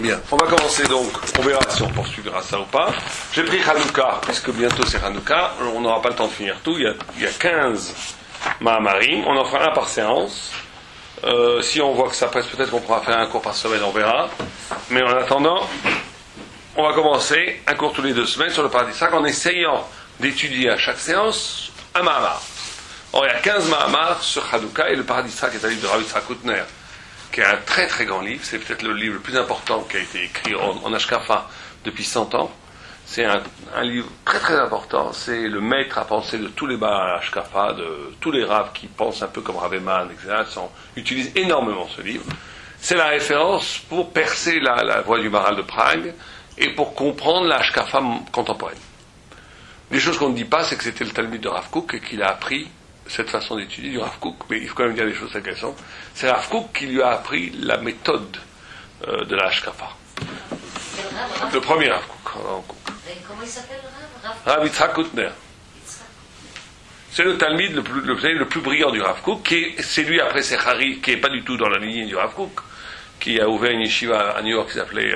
Bien, on va commencer donc, on verra si on poursuivra ça ou pas. J'ai pris Hanouka, puisque bientôt c'est Hanouka, on n'aura pas le temps de finir tout, il y a 15 Mahamarim, on en fera un par séance. Si on voit que ça presse, peut-être qu'on pourra faire un cours par semaine, on verra. Mais en attendant, on va commencer un cours tous les 2 semaines sur le Paradisrak en essayant d'étudier à chaque séance un Mahamar. Or, il y a 15 Mahamars sur Hanouka et le Paradisrak est un livre de Rav Yitzhak Hutner, qui est un très très grand livre, c'est peut-être le livre le plus important qui a été écrit en Ashkafa depuis 100 ans. C'est un livre très très important, c'est le maître à penser de tous les Baal Ashkafa, de tous les Rav qui pensent un peu comme Rav Eman, etc., utilisent énormément ce livre. C'est la référence pour percer la voie du Maharal de Prague et pour comprendre la Ashkafa contemporaine. Des choses qu'on ne dit pas, c'est que c'était le Talmud de Rav Kook et qu'il a appris cette façon d'étudier du Rav Kook, mais il faut quand même dire des choses intéressantes. C'est Rav Kook qui lui a appris la méthode de la Ashkafa. Le premier Rav Kook. Comment il s'appelle le Rav? Rav Yitzhak Hutner. C'est le Talmud le plus brillant du Rav Kook, c'est lui après Sechari, qui n'est pas du tout dans la lignée du Rav Kook, qui a ouvert une yeshiva à New York qui s'appelait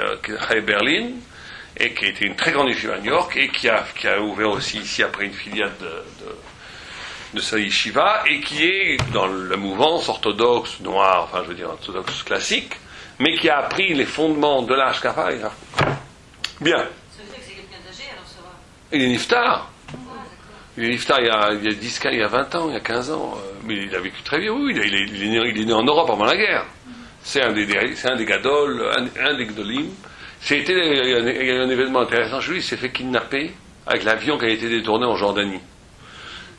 Chai Berlin, et qui était une très grande yeshiva à New York, et qui a ouvert aussi ici après une filiale de sa yeshiva, et qui est dans la mouvance orthodoxe, noire, enfin je veux dire orthodoxe classique, mais qui a appris les fondements de la Ashkafa et Rav Kook. Bien. Ça veut dire que c'est quelqu'un d'âgé alors ça va? Il est niftar. Il est niftar il y a 10, il y a 20 ans, il y a 15 ans, mais il a vécu très vieux, oui, il est né en Europe avant la guerre. C'est un des gadol, un des gdolim. Il y a eu un événement intéressant chez lui, il s'est fait kidnapper avec l'avion qui a été détourné en Jordanie.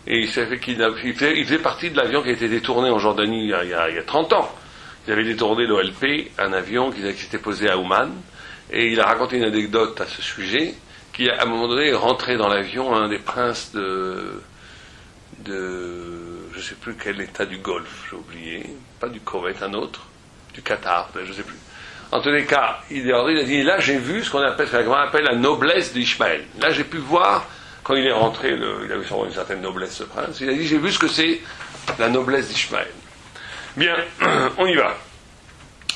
Et il s'est fait kidnapper, il faisait partie de l'avion qui a été détourné en Jordanie il y a 30 ans. Il avait détourné l'OLP, un avion qui s'était posé à Ouman, et il a raconté une anecdote à ce sujet, qui à un moment donné est rentré dans l'avion un des princes de je sais plus quel état du Golfe, j'ai oublié, pas du Koweït, un autre, du Qatar, je sais plus. En tous les cas, il a dit, là j'ai vu ce qu'on appelle la noblesse d'Ishmaël. Là j'ai pu voir, quand il est rentré, il avait sûrement une certaine noblesse ce prince, il a dit, j'ai vu ce que c'est la noblesse d'Ishmaël. Bien, on y va.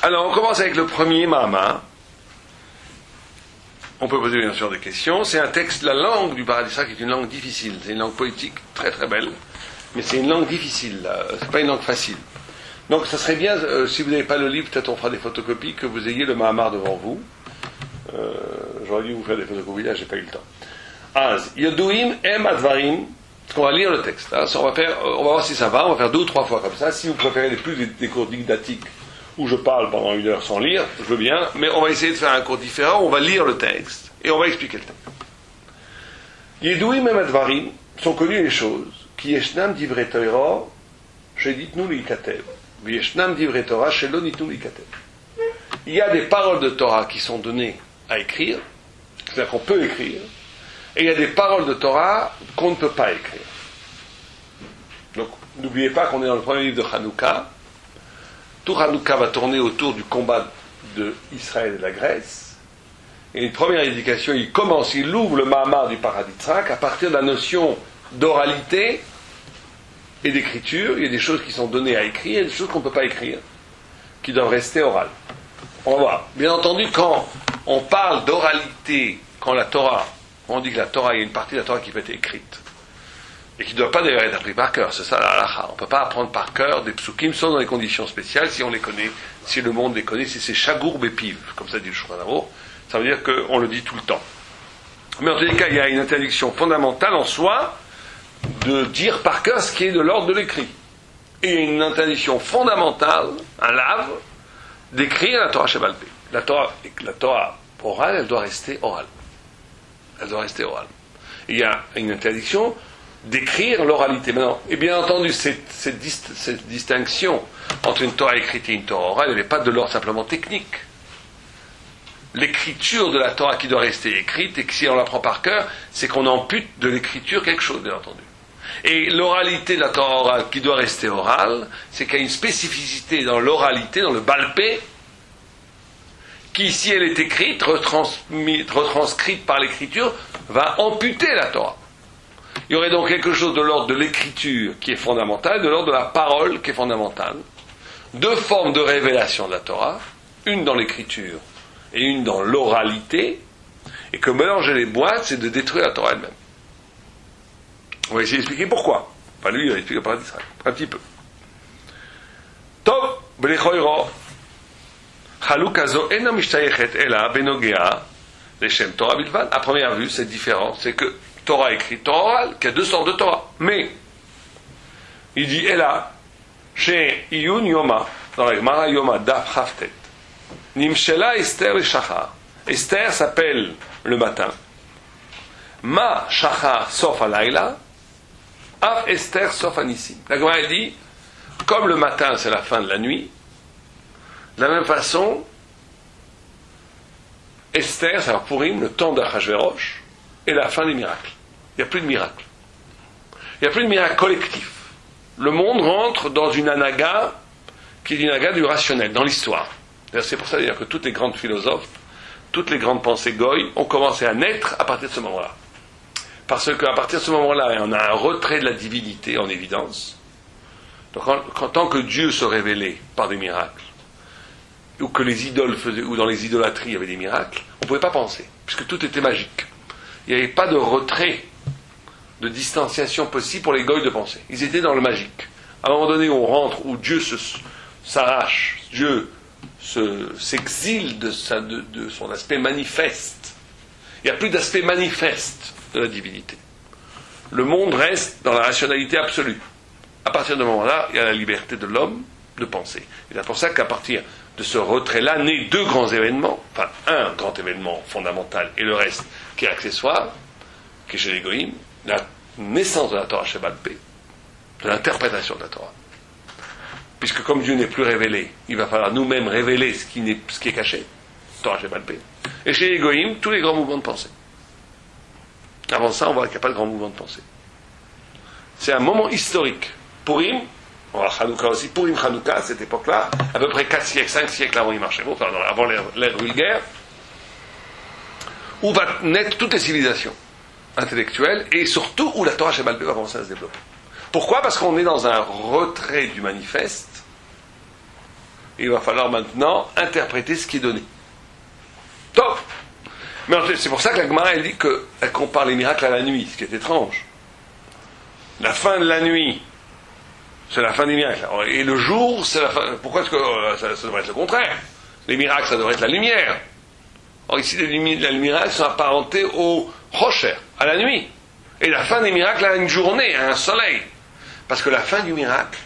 Alors on commence avec le premier Mahamar. On peut poser bien sûr des questions. C'est un texte, la langue du Paradisrak est une langue difficile. C'est une langue poétique très très belle, mais c'est une langue difficile. C'est pas une langue facile. Donc ça serait bien, si vous n'avez pas le livre, peut-être on fera des photocopies, que vous ayez le Mahamar devant vous. J'aurais dû vous faire des photocopies, là j'ai pas eu le temps. Az, Yoduim em advarim. On va lire le texte. Hein. On va voir si ça va. On va faire 2 ou 3 fois comme ça. Si vous préférez des cours didactiques où je parle pendant 1 heure sans lire, je veux bien, mais on va essayer de faire un cours différent, on va lire le texte, et on va expliquer le texte. Yedouim em advarim, sont connues les choses, qui yeshnam divrei Torah, sheditnu likatev, yeshnam divrei Torah, shelo nitnu likatev. Il y a des paroles de Torah qui sont données à écrire, c'est-à-dire qu'on peut écrire, et il y a des paroles de Torah qu'on ne peut pas écrire. Donc, n'oubliez pas qu'on est dans le premier livre de Hanouka. Tout Hanouka va tourner autour du combat d'Israël et de la Grèce. Et une première indication, il ouvre le Mahamar du Paradisrak à partir de la notion d'oralité et d'écriture. Il y a des choses qui sont données à écrire, et des choses qu'on ne peut pas écrire, qui doivent rester orales. On va voir. Bien entendu, quand on parle d'oralité, quand la Torah, on dit que la Torah, il y a une partie de la Torah qui peut être écrite. Et qui ne doit pas d'ailleurs être appris par cœur, c'est ça la halakha. On ne peut pas apprendre par cœur des psukim, sauf dans des conditions spéciales, si on les connaît, si le monde les connaît, si c'est chagour bépiv, comme ça dit le Shulchan Aruch, ça veut dire qu'on le dit tout le temps. Mais en tous les cas, il y a une interdiction fondamentale en soi de dire par cœur ce qui est de l'ordre de l'écrit. Et il y a une interdiction fondamentale, un lave, d'écrire la Torah Shebal Peh. La Torah orale, elle doit rester orale. Elle doit rester orale. Il y a une interdiction d'écrire l'oralité. Maintenant, et bien entendu, cette distinction entre une Torah écrite et une Torah orale, elle n'est pas de l'ordre simplement technique. L'écriture de la Torah qui doit rester écrite, et que si on la prend par cœur, c'est qu'on ampute de l'écriture quelque chose, bien entendu. Et l'oralité de la Torah orale qui doit rester orale, c'est qu'il y a une spécificité dans l'oralité, dans le balpé, qui, si elle est écrite, retranscrite par l'écriture, va amputer la Torah. Il y aurait donc quelque chose de l'ordre de l'écriture qui est fondamental, de l'ordre de la parole qui est fondamentale. 2 formes de révélation de la Torah, une dans l'écriture et une dans l'oralité, et que mélanger les boîtes, c'est de détruire la Torah elle-même. On va essayer d'expliquer pourquoi. Enfin, lui, il va expliquer par Israël. Un petit peu. Tov, b'lechoiro, chalukah zo ena mishtayechet ela benogea leshem Torah bilvad. À première vue, cette différence, c'est que Torah écrit Torah orale, qu'il y a deux sortes de Torah. Mais, il dit, ela, chez Iyun Yoma, dans la Gemara Yoma, Daf Haftet, Nimshela Esther le Shachar. Esther s'appelle le matin. Ma Shachar sauf alayla, Av Esther sauf anissim. La Gemara dit, comme le matin c'est la fin de la nuit, de la même façon, Esther, c'est Purim, le temps d'Achashverosh, et la fin des miracles. Il n'y a plus de miracles. Il n'y a plus de miracles collectifs. Le monde rentre dans une anaga qui est une anaga du rationnel, dans l'histoire. C'est pour ça d'ailleurs que toutes les grandes philosophes, toutes les grandes pensées goy ont commencé à naître à partir de ce moment-là. Parce qu'à partir de ce moment-là, on a un retrait de la divinité en évidence. Donc en tant que Dieu se révélait par des miracles, ou que les idoles faisaient, ou dans les idolâtries il y avait des miracles, on ne pouvait pas penser, puisque tout était magique. Il n'y avait pas de retrait, de distanciation possible pour les goy de penser. Ils étaient dans le magique. À un moment donné, on rentre où Dieu s'arrache, Dieu s'exile de son aspect manifeste. Il n'y a plus d'aspect manifeste de la divinité. Le monde reste dans la rationalité absolue. À partir de ce moment-là, il y a la liberté de l'homme de penser. Et c'est pour ça qu'à partir de ce retrait-là, naît deux grands événements, enfin un grand événement fondamental et le reste qui est accessoire, qui est chez les goïms, la naissance de la Torah Shebal Peh, de l'interprétation de la Torah. Puisque comme Dieu n'est plus révélé, il va falloir nous-mêmes révéler ce qui est caché, Torah Shebal Peh. Et chez les goïms, tous les grands mouvements de pensée. Avant ça, on voit qu'il n'y a pas de grands mouvements de pensée. C'est un moment historique. Purim, on va Hanouka aussi, Purim Hanouka, à cette époque-là, à peu près 4 siècles, 5 siècles avant Imar-Shemot, enfin avant l'ère vulgaire, où va naître toutes les civilisations intellectuelles, et surtout où la Torah Shebal Peh va commencer à se développer. Pourquoi ? Parce qu'on est dans un retrait du manifeste, et il va falloir maintenant interpréter ce qui est donné. Top ! Mais c'est pour ça que la Gemara, elle dit qu'elle compare les miracles à la nuit, ce qui est étrange. La fin de la nuit, c'est la fin des miracles. Et le jour, c'est la fin. Pourquoi est-ce que ça devrait être le contraire ? Les miracles, ça devrait être la lumière. Or ici, les miracles sont apparentés au rocher, à la nuit. Et la fin des miracles à une journée, à un soleil. Parce que la fin du miracle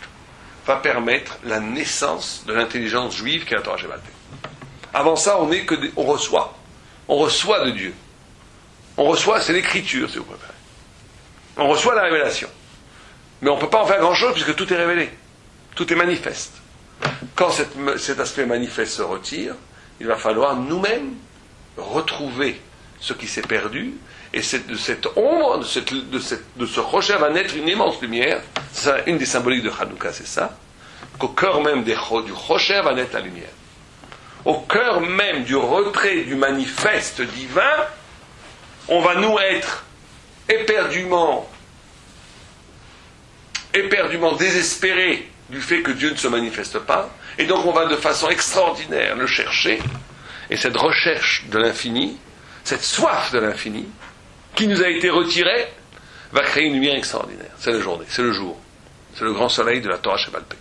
va permettre la naissance de l'intelligence juive qui est la Torah Shebal Peh. Avant ça, on reçoit. On reçoit de Dieu. On reçoit, c'est l'écriture, si vous préférez. On reçoit la révélation. Mais on ne peut pas en faire grand-chose puisque tout est révélé. Tout est manifeste. Quand cet aspect manifeste se retire, il va falloir nous-mêmes retrouver ce qui s'est perdu. Et de cette ombre, de ce rocher va naître une immense lumière. C'est une des symboliques de Hanouka, c'est ça. Qu'au cœur même du rocher va naître la lumière. Au cœur même du retrait du manifeste divin, on va nous être éperdument désespérés du fait que Dieu ne se manifeste pas, et donc on va de façon extraordinaire le chercher, et cette recherche de l'infini, cette soif de l'infini, qui nous a été retirée, va créer une lumière extraordinaire. C'est la journée, c'est le jour, c'est le grand soleil de la Torah Shebal Peh.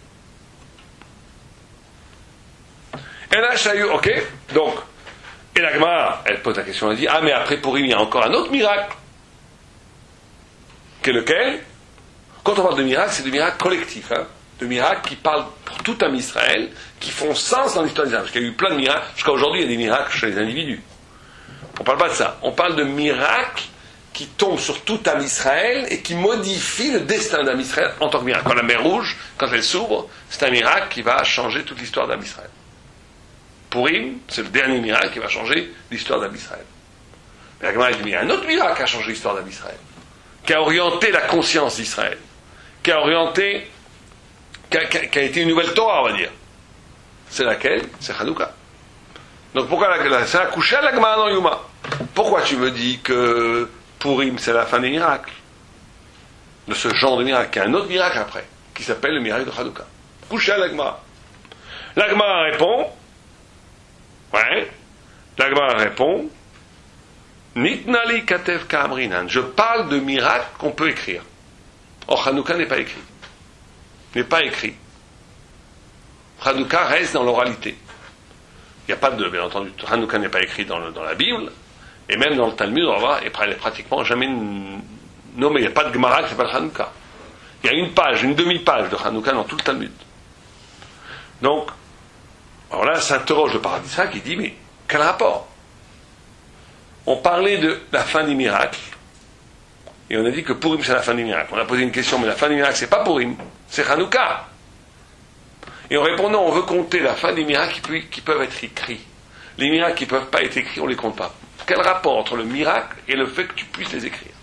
Et là, ok, donc, et la Gemara, elle pose la question, elle dit, mais après Purim, il y a encore un autre miracle. Qu'est lequel ? Quand on parle de miracle, c'est de miracles collectifs, de miracles qui parlent pour tout un Israël, qui font sens dans l'histoire d'Israël. Parce qu'il y a eu plein de miracles, jusqu'à aujourd'hui, il y a des miracles chez les individus. On ne parle pas de ça. On parle de miracles qui tombent sur tout un Israël et qui modifient le destin d'un Israël en tant que miracle. Quand la mer Rouge, quand elle s'ouvre, c'est un miracle qui va changer toute l'histoire d'un Israël. Purim, c'est le dernier miracle qui va changer l'histoire d'Am Israël. Mais la Gemara dit, mais il y a un autre miracle qui a changé l'histoire d'Am Israël, qui a orienté la conscience d'Israël, qui a été une nouvelle Torah, on va dire. C'est laquelle ? C'est Hanouka. Donc pourquoi c'est la coucha la Gemara dans Yuma. Pourquoi tu me dis que Purim, c'est la fin des miracles ? De ce genre de miracle, qui a un autre miracle après, qui s'appelle le miracle de Hanouka. Coucha la Gemara. La Gemara répond, ouais, La Gemara répond, Nitnali katev ka'amrinan. Je parle de miracles qu'on peut écrire. Or, Hanouka n'est pas écrit. N'est pas écrit. Hanouka reste dans l'oralité. Il n'y a pas de, bien entendu, Hanouka n'est pas écrit dans la Bible, et même dans le Talmud, on va voir, et pratiquement jamais nommé. Il n'y a pas de Gemara qui s'appelle Hanouka. Il y a une page, une demi-page de Hanouka dans tout le Talmud. Donc, alors là, s'interroge le paradisra qui dit, mais quel rapport? On parlait de la fin des miracles, et on a dit que Purim c'est la fin des miracles. On a posé une question, mais la fin des miracles c'est pas Purim, c'est Hanouka. Et en répondant, on veut compter la fin des miracles qui peuvent être écrits. Les miracles qui ne peuvent pas être écrits, on ne les compte pas. Quel rapport entre le miracle et le fait que tu puisses les écrire?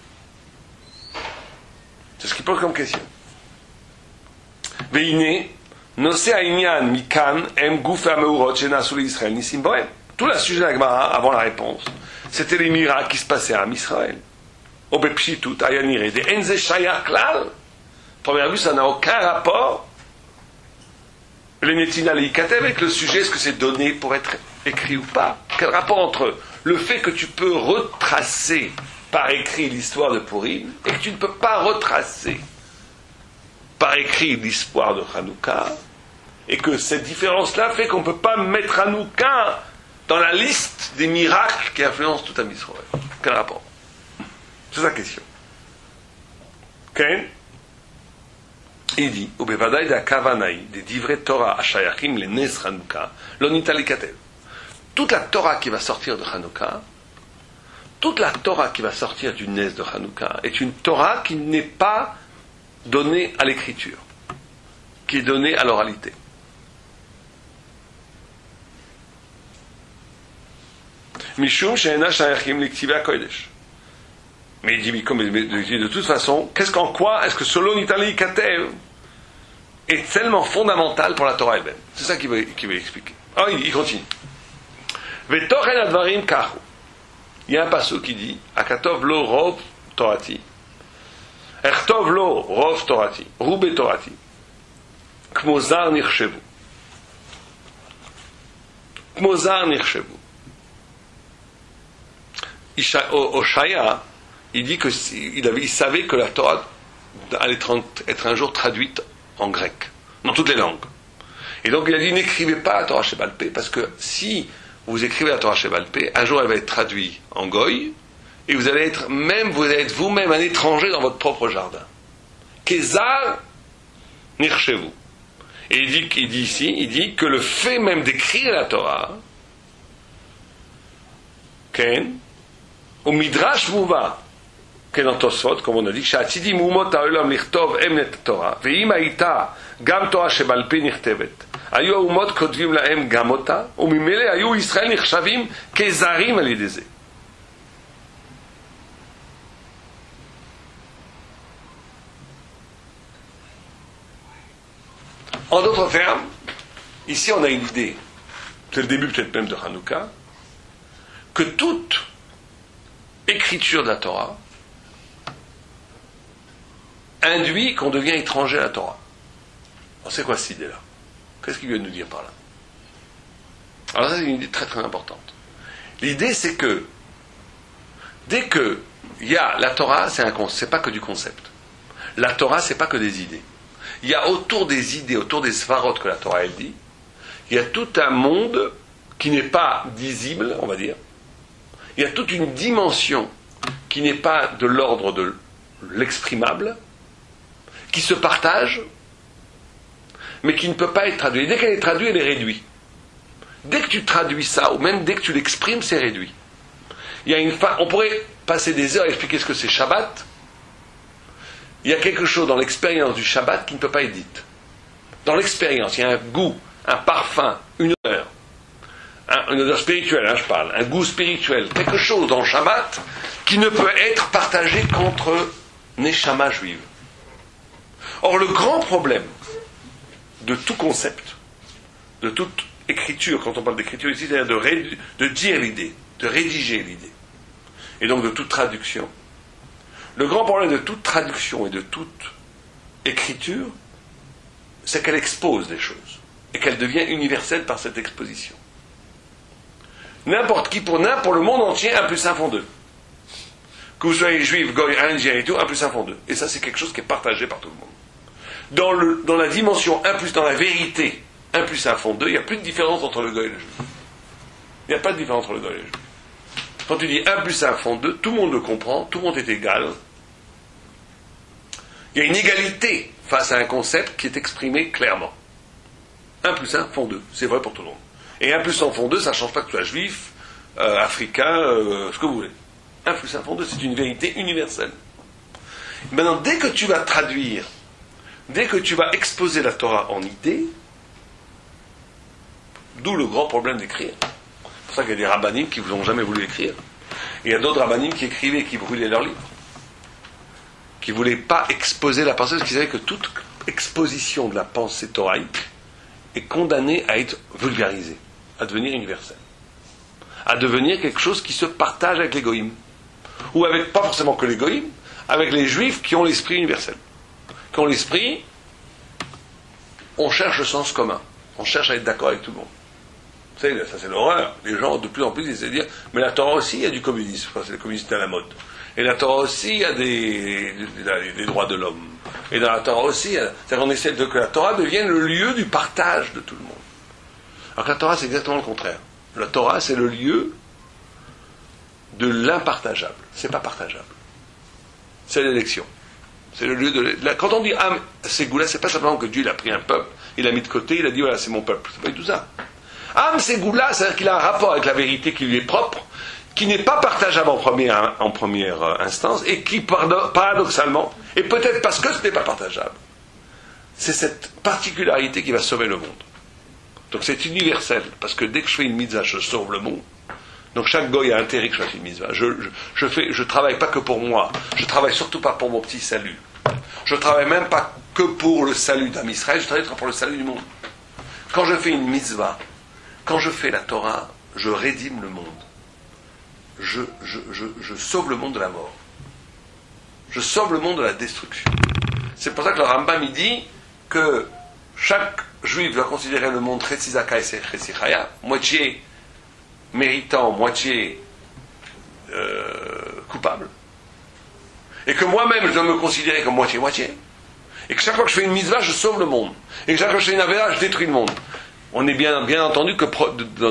C'est ce qu'il pose comme question. Veine, nosé aïnian mikan em gouf ameurot shenasu l'Israël nisim bohem. Tout le sujet de la Gemara, avant la réponse, c'était les miracles qui se passaient à Israël. Obepshitut ayanire de enze shayach klal. Première vue, ça n'a aucun rapport. Le netina leikatev avec le sujet, est-ce que c'est donné pour être écrit ou pas? Quel rapport entre le fait que tu peux retracer par écrit l'histoire de Purim et que tu ne peux pas retracer par écrit l'histoire de Hanouka, et que cette différence-là fait qu'on ne peut pas mettre Hanouka dans la liste des miracles qui influencent tout à Israël? Quel rapport? C'est sa question. Ken? Il dit, Ubevadaï da Kavanaï, des divrei Torah ashayachim le nes Hanouka, l'onitali katev. Toute la Torah qui va sortir de Hanouka, toute la Torah qui va sortir du nes de Hanouka, est une Torah qui n'est pas donnée à l'écriture, qui est donnée à l'oralité. Mishum she'ena shayachim l'iktivei kodesh. Mais il dit, de toute façon, en quoi est-ce que ce l'onitali katev est tellement fondamental pour la Torah elle-même? C'est ça qu'il veut expliquer. Ah, il continue. Vetochen advarim kahu. Il y a un passage qui dit, Akatov lo rov torati. Ertov lo rov torati. Roube torati. Kmozar nirchevu. Kmozar nirchevu. Oshaya, il dit qu'il savait que la Torah allait être un jour traduite en grec, dans toutes les langues. Et donc il a dit, n'écrivez pas la Torah Sheba'al Peh, parce que si vous écrivez la Torah Sheba'al Peh, un jour elle va être traduite en goy, et vous allez être vous-même un étranger dans votre propre jardin. Kezar nirchevu. Et il dit que le fait même d'écrire la Torah, Ken, au Midrash Mouva, dans Tosfot, comme on a dit, שהעתידים אומות העולם לכתוב אמת התורה, ואם הייתה גם תורה שבעל פה נכתבת, היו האומות כותבים להם גם אותה, וממילא היו ישראל נחשבים כזרים על ידי זה. En d'autres termes, ici on a une idée, c'est le début peut-être même de Hanouka, que toute écriture de la Torah induit qu'on devient étranger à la Torah. Alors c'est quoi cette idée-là? Qu'est-ce qu'il veut nous dire par là? Alors ça c'est une idée très très importante. L'idée c'est que dès que il y a la Torah, c'est pas que du concept. La Torah c'est pas que des idées. Il y a autour des idées, autour des svarot que la Torah elle dit, il y a tout un monde qui n'est pas visible, on va dire. Il y a toute une dimension qui n'est pas de l'ordre de l'exprimable, qui se partage, mais qui ne peut pas être traduite. Dès qu'elle est traduite, elle est réduite. Dès que tu traduis ça, ou même dès que tu l'exprimes, c'est réduit. On pourrait passer des heures à expliquer ce que c'est Shabbat. Il y a quelque chose dans l'expérience du Shabbat qui ne peut pas être dit. Dans l'expérience, il y a un goût, un parfum, une odeur spirituelle, je parle, un goût spirituel, quelque chose dans le Shabbat qui ne peut être partagé qu'entre Neshama juive. Or, le grand problème de tout concept, de toute écriture, quand on parle d'écriture ici, c'est-à-dire de dire l'idée, de rédiger l'idée, et donc de toute traduction. Le grand problème de toute traduction et de toute écriture, c'est qu'elle expose des choses, et qu'elle devient universelle par cette exposition. N'importe qui, pour le monde entier, 1 plus 1 font 2. Que vous soyez juif, goy, indien et tout, 1 plus 1 font 2. Et ça, c'est quelque chose qui est partagé par tout le monde. Dans la dimension 1 plus, dans la vérité, 1 plus 1 font 2, il n'y a plus de différence entre le goy et le juif. Il n'y a pas de différence entre le goy et le juif. Quand tu dis 1 plus 1 font 2, tout le monde le comprend, tout le monde est égal. Il y a une égalité face à un concept qui est exprimé clairement. 1 plus 1 font 2, c'est vrai pour tout le monde. Et 1 plus 1 font 2, ça ne change pas que tu sois juif, africain, ce que vous voulez. 1 plus 1 font 2, c'est une vérité universelle. Maintenant, dès que tu vas traduire, dès que tu vas exposer la Torah en idée, d'où le grand problème d'écrire. C'est pour ça qu'il y a des rabbinim qui ne vous ont jamais voulu écrire. Et il y a d'autres rabbinim qui écrivaient et qui brûlaient leurs livres. Qui ne voulaient pas exposer la pensée, parce qu'ils savaient que toute exposition de la pensée toraïque est condamnée à être vulgarisée, à devenir universelle, à devenir quelque chose qui se partage avec les goïms, ou avec, pas forcément que les goïms, avec les juifs qui ont l'esprit universel, qui ont l'esprit, on cherche le sens commun, on cherche à être d'accord avec tout le monde. Vous savez, ça c'est l'horreur. Les gens de plus en plus essaient de dire, mais la Torah aussi, il y a du communisme, c'est le communisme à la mode. Et la Torah aussi, il y a des droits de l'homme. Et dans la Torah aussi, c'est-à-dire qu'on essaie que la Torah devienne le lieu du partage de tout le monde. Alors que la Torah, c'est exactement le contraire. La Torah, c'est le lieu de l'impartageable. C'est pas partageable. C'est l'élection. C'est le lieu de... Quand on dit Am Ségoula, c'est pas simplement que Dieu il a pris un peuple, il l'a mis de côté, il a dit voilà, c'est mon peuple. C'est pas du tout ça. Am Ségoula, c'est-à-dire qu'il a un rapport avec la vérité qui lui est propre, qui n'est pas partageable en première instance, et qui, paradoxalement, et peut-être parce que ce n'est pas partageable, c'est cette particularité qui va sauver le monde. Donc c'est universel, parce que dès que je fais une mitzvah, je sauve le monde. Donc chaque goy a intérêt que je fasse une mitzvah. Je travaille pas que pour moi, je travaille surtout pas pour mon petit salut. Je travaille même pas que pour le salut d'Am Israël, je travaille pour le salut du monde. Quand je fais une mitzvah, quand je fais la Torah, je rédime le monde. Je sauve le monde de la mort. Je sauve le monde de la destruction. C'est pour ça que le Rambam il dit que chaque juif doit considérer le monde Chetzizaka et Chetzichaya, moitié méritant, moitié coupable. Et que moi-même je dois me considérer comme moitié-moitié. Et que chaque fois que je fais une mitzvah, je sauve le monde. Et que chaque fois que je fais une avéra, je détruis le monde. On est bien entendu que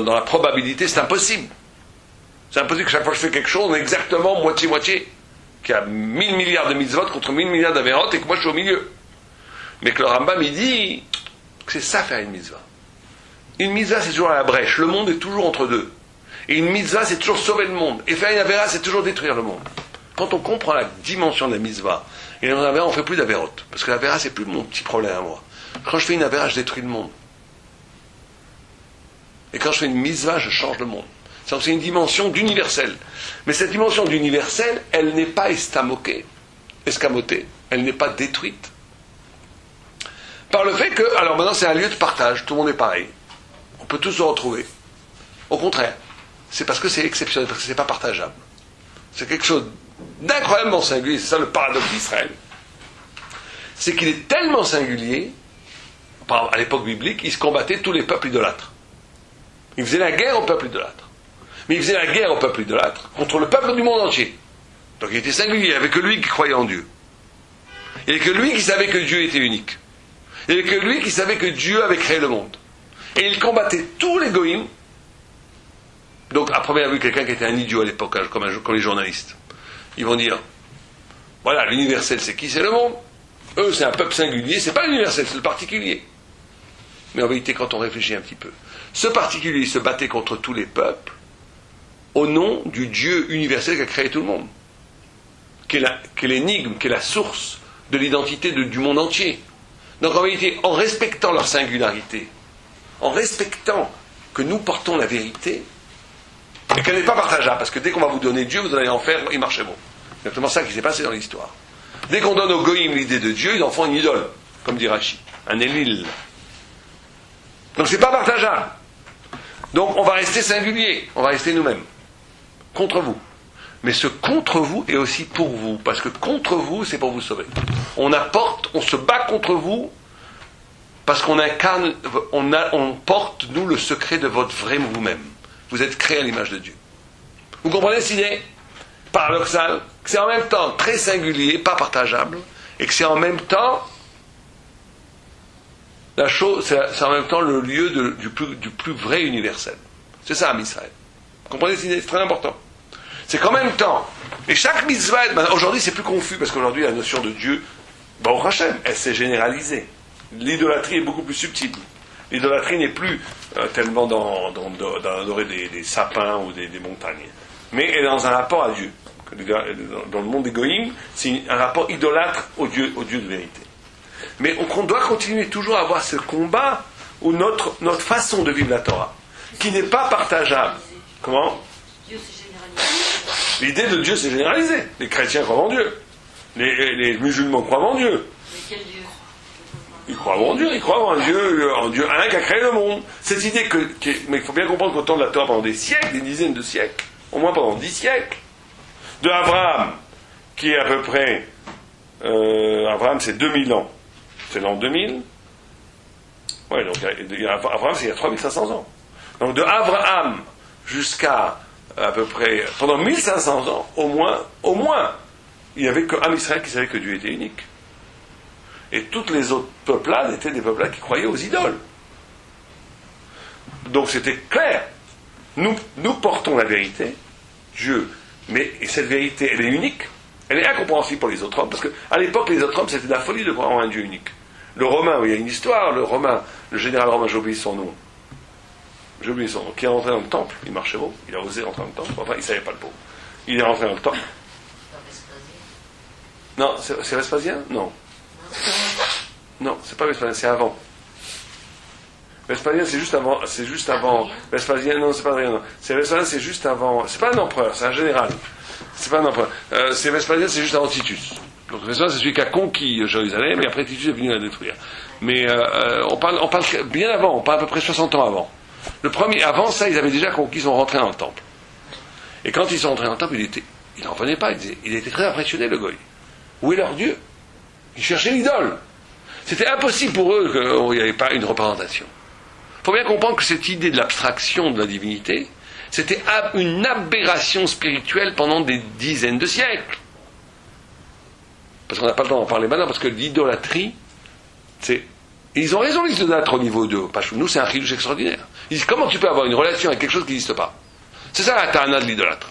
dans la probabilité, c'est impossible. C'est impossible que chaque fois que je fais quelque chose, on est exactement moitié-moitié. Qu'il y a 1000 milliards de mitzvot contre 1000 milliards d'avérotes et que moi je suis au milieu. Mais que le Rambam il dit que c'est ça faire une mitzvah. Une mitzvah c'est toujours à la brèche. Le monde est toujours entre deux. Et une mitzvah c'est toujours sauver le monde. Et faire une avéra c'est toujours détruire le monde. Quand on comprend la dimension de la mitzvah, et dans l'avéra on ne fait plus d'avérotes. Parce que l'avéra c'est plus mon petit problème à moi. Quand je fais une avéra je détruis le monde. Et quand je fais une mitzvah je change le monde. C'est une dimension d'universel. Mais cette dimension d'universel, elle n'est pas escamotée, elle n'est pas détruite. Par le fait que, alors maintenant c'est un lieu de partage, tout le monde est pareil. On peut tous se retrouver. Au contraire, c'est parce que c'est exceptionnel, parce que c'est pas partageable. C'est quelque chose d'incroyablement singulier, c'est ça le paradoxe d'Israël. C'est qu'il est tellement singulier, à l'époque biblique, il se combattait tous les peuples idolâtres. Il faisait la guerre aux peuples idolâtres. Mais il faisait la guerre au peuple idolâtre contre le peuple du monde entier. Donc il était singulier, il n'y avait que lui qui croyait en Dieu. Il n'y avait que lui qui savait que Dieu était unique. Il n'y avait que lui qui savait que Dieu avait créé le monde. Et il combattait tous les goïms. Donc à première vue, quelqu'un qui était un idiot à l'époque, comme les journalistes. Ils vont dire, voilà, l'universel c'est qui? C'est le monde. Eux c'est un peuple singulier, c'est pas l'universel, c'est le particulier. Mais en vérité, quand on réfléchit un petit peu, ce particulier il se battait contre tous les peuples au nom du Dieu universel qui a créé tout le monde, qui est l'énigme, qui est la source de l'identité du monde entier. Donc en vérité, en respectant leur singularité, en respectant que nous portons la vérité, et qu'elle n'est pas partageable, parce que dès qu'on va vous donner Dieu, vous allez en faire, il marchait bon. C'est exactement ça qui s'est passé dans l'histoire. Dès qu'on donne aux goïms l'idée de Dieu, ils en font une idole, comme dit Rachi, un élil. Donc c'est pas partageable. Donc on va rester singulier, on va rester nous-mêmes. Contre vous. Mais ce contre vous est aussi pour vous. Parce que contre vous, c'est pour vous sauver. On se bat contre vous parce qu'on incarne, on porte, nous, le secret de votre vrai vous-même. Vous êtes créé à l'image de Dieu. Vous comprenez cette idée paradoxale, que c'est en même temps très singulier, pas partageable, et que c'est en même temps la chose, c'est en même temps le lieu du plus vrai universel. C'est ça, Israël. Vous comprenez cette idée? C'est très important. C'est qu'en même temps, et chaque mitzvah, aujourd'hui c'est plus confus, parce qu'aujourd'hui la notion de Dieu, Baruch Hashem, elle s'est généralisée. L'idolâtrie est beaucoup plus subtile. L'idolâtrie n'est plus tellement dans adorer des sapins ou des montagnes, mais elle est dans un rapport à Dieu. Dans le monde des goïms, c'est un rapport idolâtre au Dieu de vérité. Mais on doit continuer toujours à avoir ce combat où notre façon de vivre la Torah, qui n'est pas partageable. Comment? Dieu s'est généralisé. L'idée de Dieu s'est généralisée. Les chrétiens croient en Dieu. Les musulmans croient en Dieu. Mais quel Dieu? Ils croient en Dieu, ils croient en Dieu un qui a créé le monde. Cette idée mais il faut bien comprendre qu'au temps de la Torah, pendant des siècles, des dizaines de siècles, au moins pendant 10 siècles, de Abraham, qui est à peu près, Abraham c'est 2000 ans, c'est l'an 2000, ouais, donc Abraham c'est il y a 3500 ans. Donc de Abraham jusqu'à à peu près, pendant 1500 ans, au moins, il n'y avait qu'un Israël qui savait que Dieu était unique. Et toutes les autres peuplades étaient des peuplades qui croyaient aux idoles. Donc c'était clair. Nous portons la vérité, Dieu, et cette vérité, elle est unique, elle est incompréhensible pour les autres hommes, parce qu'à l'époque, les autres hommes, c'était de la folie de croire en un Dieu unique. Le Romain, il y a une histoire, le général romain, j'ai oublié son nom, qui est rentré dans le temple, il marchait haut, il a osé rentrer dans le temple, enfin, il ne savait pas le pauvre. Il est rentré dans le temple. Non, c'est Vespasien? Non. Non, c'est pas Vespasien, c'est avant. Vespasien, c'est juste avant. Vespasien, non, c'est pas rien. Vespasien, c'est juste avant. C'est pas un empereur, c'est un général. C'est pas un empereur. Vespasien, c'est juste avant Titus. Donc Vespasien, c'est celui qui a conquis Jérusalem, et après Titus est venu la détruire. Mais on parle bien avant, on parle à peu près 60 ans avant. Le premier, avant ça, ils avaient déjà conquis, ils sont rentrés dans le temple. Et quand ils sont rentrés dans le temple, il n'en revenait pas. Il était très impressionné, le goy. Où est leur Dieu? Ils cherchaient l'idole. C'était impossible pour eux qu'il n'y avait pas une représentation. Il faut bien comprendre que cette idée de l'abstraction de la divinité, c'était une aberration spirituelle pendant des dizaines de siècles. Parce qu'on n'a pas le temps d'en parler maintenant, parce que l'idolâtrie, c'est... Et ils ont raison, les idolâtres, au niveau de Pachou. Nous, c'est un chidouche extraordinaire. Ils disent, comment tu peux avoir une relation avec quelque chose qui n'existe pas? C'est ça la ta'ana de l'idolâtre.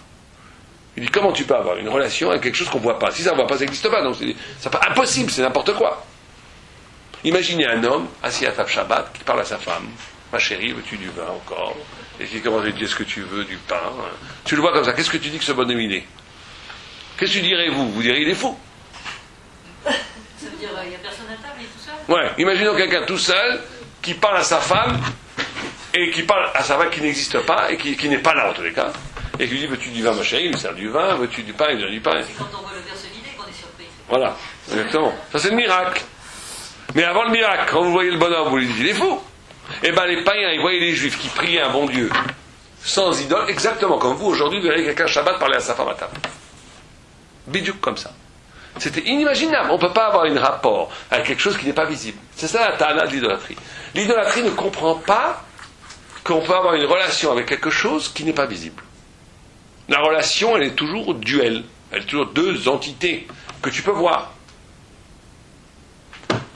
Il dit, comment tu peux avoir une relation avec quelque chose qu'on ne voit pas? Si ça ne voit pas, ça n'existe pas. Donc c'est pas impossible, c'est n'importe quoi. Imaginez un homme assis à table Shabbat qui parle à sa femme. Ma chérie, veux-tu du vin encore? Et qui commence à lui dire ce que tu veux, du pain. Tu le vois comme ça. Qu'est-ce que tu dis que ce bonhomme il est? Qu'est-ce que tu dirais vous? Vous direz il est fou. Ça veut dire il n'y a personne à table, il est tout seul? Ouais. Imaginons quelqu'un tout seul qui parle à sa femme et qui parle à sa femme qui n'existe pas et qui n'est pas là en tous les cas. Et qui lui dit, veux-tu du vin, ma chérie? Il lui sert du vin. Veux-tu du pain? Il lui donne du pain. C'est quand on voit le verre se vider qu'on est surpris. Voilà, exactement. Ça, c'est le miracle. Mais avant le miracle, quand vous voyez le bonhomme, vous lui dites, il est fou. Eh bien, les païens, ils voyaient les juifs qui priaient un bon Dieu, sans idole, exactement comme vous, aujourd'hui, vous verrez quelqu'un Shabbat parler à sa femme à table. Bidouk comme ça. C'était inimaginable. On ne peut pas avoir un rapport avec quelque chose qui n'est pas visible. C'est ça la ta'ana de l'idolâtrie. L'idolâtrie ne comprend pas qu'on peut avoir une relation avec quelque chose qui n'est pas visible. La relation, elle est toujours duel. Elle est toujours deux entités que tu peux voir.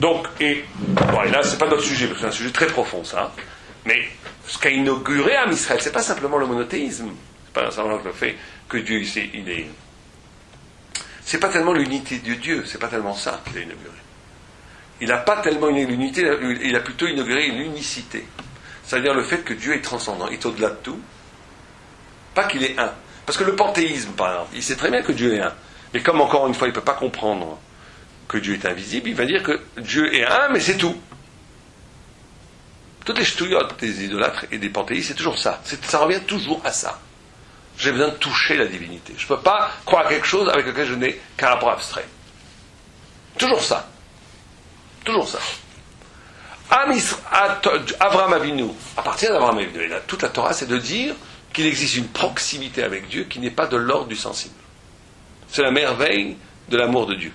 Donc, et là, c'est pas notre sujet, parce que c'est un sujet très profond, ça. Mais ce qu'a inauguré Am Israël, c'est pas simplement le monothéisme. C'est pas simplement le fait que Dieu, il est. C'est pas tellement l'unité de Dieu, c'est pas tellement ça qu'il a inauguré. Il n'a pas tellement inauguré l'unité, il a plutôt inauguré l'unicité. C'est-à-dire le fait que Dieu est transcendant, il est au-delà de tout. Pas qu'il est un. Parce que le panthéisme, par exemple, il sait très bien que Dieu est un. Et comme encore une fois, il ne peut pas comprendre que Dieu est invisible, il va dire que Dieu est un, mais c'est tout. Toutes les ch'touillottes des idolâtres et des panthéistes, c'est toujours ça. Ça revient toujours à ça. J'ai besoin de toucher la divinité. Je ne peux pas croire à quelque chose avec lequel je n'ai qu'un rapport abstrait. Toujours ça. Toujours ça. Avraham Avinu, à partir d'Avraham Avinu, toute la Torah, c'est de dire qu'il existe une proximité avec Dieu qui n'est pas de l'ordre du sensible. C'est la merveille de l'amour de Dieu.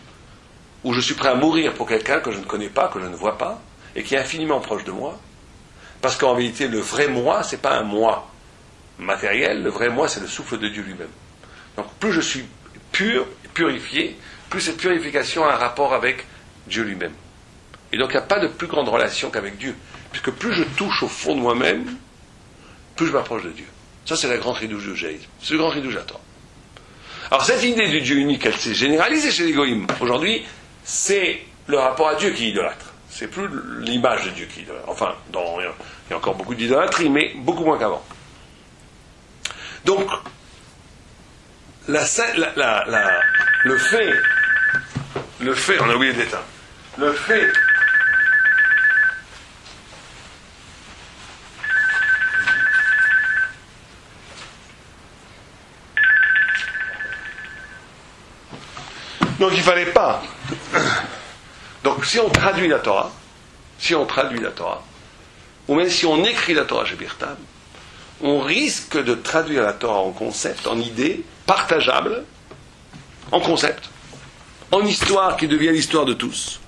Où je suis prêt à mourir pour quelqu'un que je ne connais pas, que je ne vois pas, et qui est infiniment proche de moi. Parce qu'en vérité, le vrai moi, c'est pas un moi. matériel, le vrai moi, c'est le souffle de Dieu lui-même. Donc plus je suis pur, purifié, plus cette purification a un rapport avec Dieu lui-même. Et donc il n'y a pas de plus grande relation qu'avec Dieu, puisque plus je touche au fond de moi-même, plus je m'approche de Dieu. Ça, c'est la grande ridouche du judaïsme. C'est le grand ridouche de la Torah. Alors cette idée du Dieu unique, elle s'est généralisée chez les goïms. Aujourd'hui, c'est le rapport à Dieu qui idolâtre. C'est plus l'image de Dieu qui idolâtre. Enfin, il y a encore beaucoup d'idolâtrie, mais beaucoup moins qu'avant. Donc, le fait, on a oublié d'éteindre, le fait donc il ne fallait pas. Donc si on traduit la Torah, ou même si on écrit la Torah chez Birtam, on risque de traduire la Torah en concept, en idée, partageable, en concept, en histoire qui devient l'histoire de tous,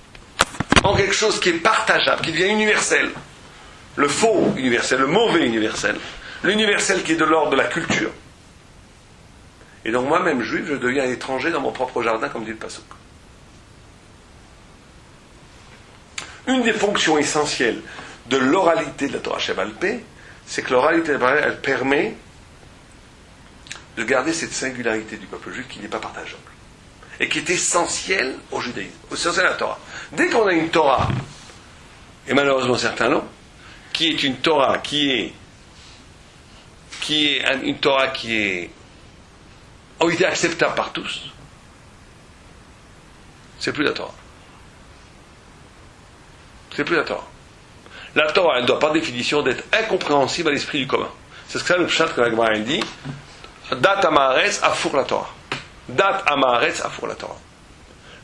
en quelque chose qui est partageable, qui devient universel. Le faux universel, le mauvais universel, l'universel qui est de l'ordre de la culture. Et donc moi-même juif, je deviens étranger dans mon propre jardin, comme dit le Passouk. Une des fonctions essentielles de l'oralité de la Torah Shebaal Peh, c'est que l'oralité de la Torah, elle permet de garder cette singularité du peuple juif qui n'est pas partageable. Et qui est essentielle au judaïsme, essentielle à la Torah. Dès qu'on a une Torah, et malheureusement certains l'ont, qui est une Torah une Torah qui est en idée acceptable par tous, c'est plus la Torah. C'est plus la Torah. La Torah, elle doit par définition d'être incompréhensible à l'esprit du commun. C'est ce que ça le pshat que la Gemara dit. Dat Amaretz Afour la Torah. Dat Amaretz Afour la Torah.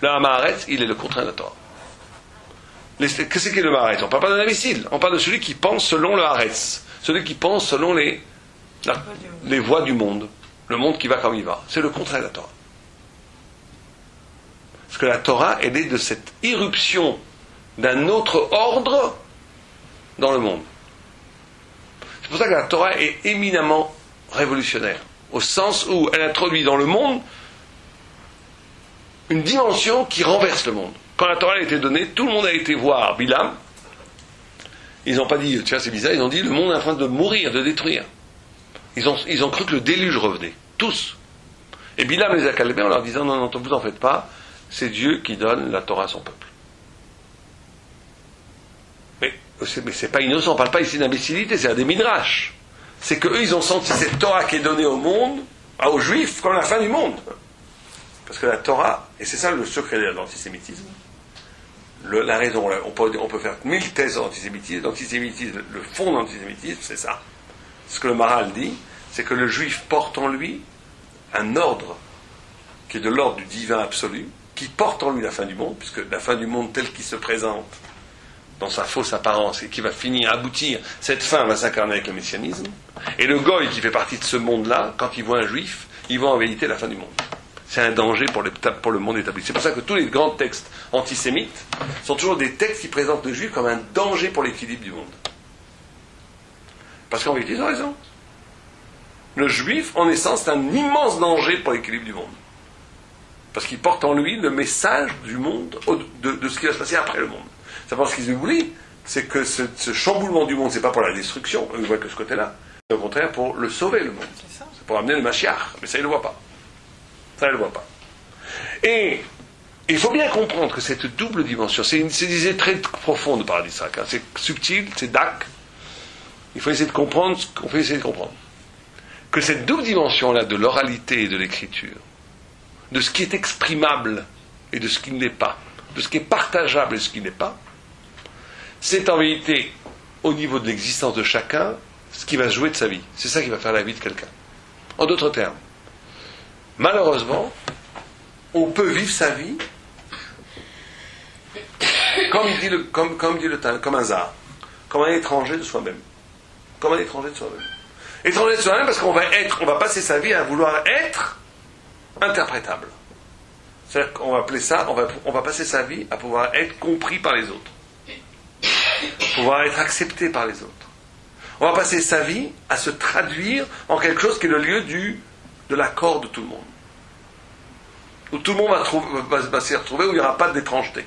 Le Amaretz, il est le contraire de la Torah. Qu'est-ce qu'est le Amaretz? On ne parle pas d'un imbécile. On parle de celui qui pense selon le Haaretz. Celui qui pense selon les voies du monde. Le monde qui va comme il va. C'est le contraire de la Torah. Parce que la Torah, elle est de cette irruption d'un autre ordre dans le monde. C'est pour ça que la Torah est éminemment révolutionnaire, au sens où elle introduit dans le monde une dimension qui renverse le monde. Quand la Torah a été donnée, tout le monde a été voir Bilam. Ils n'ont pas dit, tu vois, c'est bizarre, ils ont dit, le monde est en train de mourir, de détruire. Ils ont cru que le déluge revenait, tous. Et Bilam les a calmés en leur disant, non, vous en faites pas, c'est Dieu qui donne la Torah à son peuple. Mais c'est pas innocent, on ne parle pas ici d'imbécilité, c'est des midrash. C'est qu'eux, ils ont senti cette Torah qui est donnée au monde, aux Juifs, comme la fin du monde. Parce que la Torah, et c'est ça le secret de l'antisémitisme, la raison, on peut faire 1000 thèses d'antisémitisme. L'antisémitisme, le fond de l'antisémitisme, c'est ça. Ce que le Maharal dit, c'est que le Juif porte en lui un ordre qui est de l'ordre du divin absolu, qui porte en lui la fin du monde, puisque la fin du monde telle qu'il se présente dans sa fausse apparence et qui va finir, aboutir, cette fin va s'incarner avec le messianisme. Et le goy qui fait partie de ce monde-là, quand il voit un juif, il voit en vérité la fin du monde. C'est un danger pour le monde établi. C'est pour ça que tous les grands textes antisémites sont toujours des textes qui présentent le juif comme un danger pour l'équilibre du monde. Parce qu'en vérité, ils ont raison. Le juif, en essence, c'est un immense danger pour l'équilibre du monde. Parce qu'il porte en lui le message du monde, de ce qui va se passer après le monde. Simplement, ce qu'ils oublient, c'est que ce chamboulement du monde, c'est pas pour la destruction, on ne voit que ce côté-là. C'est au contraire pour le sauver, le monde. C'est pour amener le Mashiach. Mais ça, ils ne le voient pas. Ça, ils ne le voient pas. Et il faut bien comprendre que cette double dimension, c'est une idée très profonde de Paradis Srak. C'est subtil, c'est dak. Il faut essayer de comprendre ce qu'on fait essayer de comprendre. Que cette double dimension-là de l'oralité et de l'écriture, de ce qui est exprimable et de ce qui ne l'est pas, de ce qui est partageable et de ce qui ne l'est pas, c'est en vérité, au niveau de l'existence de chacun, ce qui va se jouer de sa vie. C'est ça qui va faire la vie de quelqu'un. En d'autres termes, malheureusement, on peut vivre sa vie comme dit le Talmud, comme un zar, comme un étranger de soi-même. Comme un étranger de soi-même. Étranger de soi-même parce qu'on va passer sa vie à vouloir être interprétable. C'est-à-dire qu'on va appeler ça, on va passer sa vie à pouvoir être compris par les autres. Pouvoir être accepté par les autres. On va passer sa vie à se traduire en quelque chose qui est le lieu de l'accord de tout le monde. Où tout le monde va s'y retrouver, où il n'y aura pas d'étrangeté.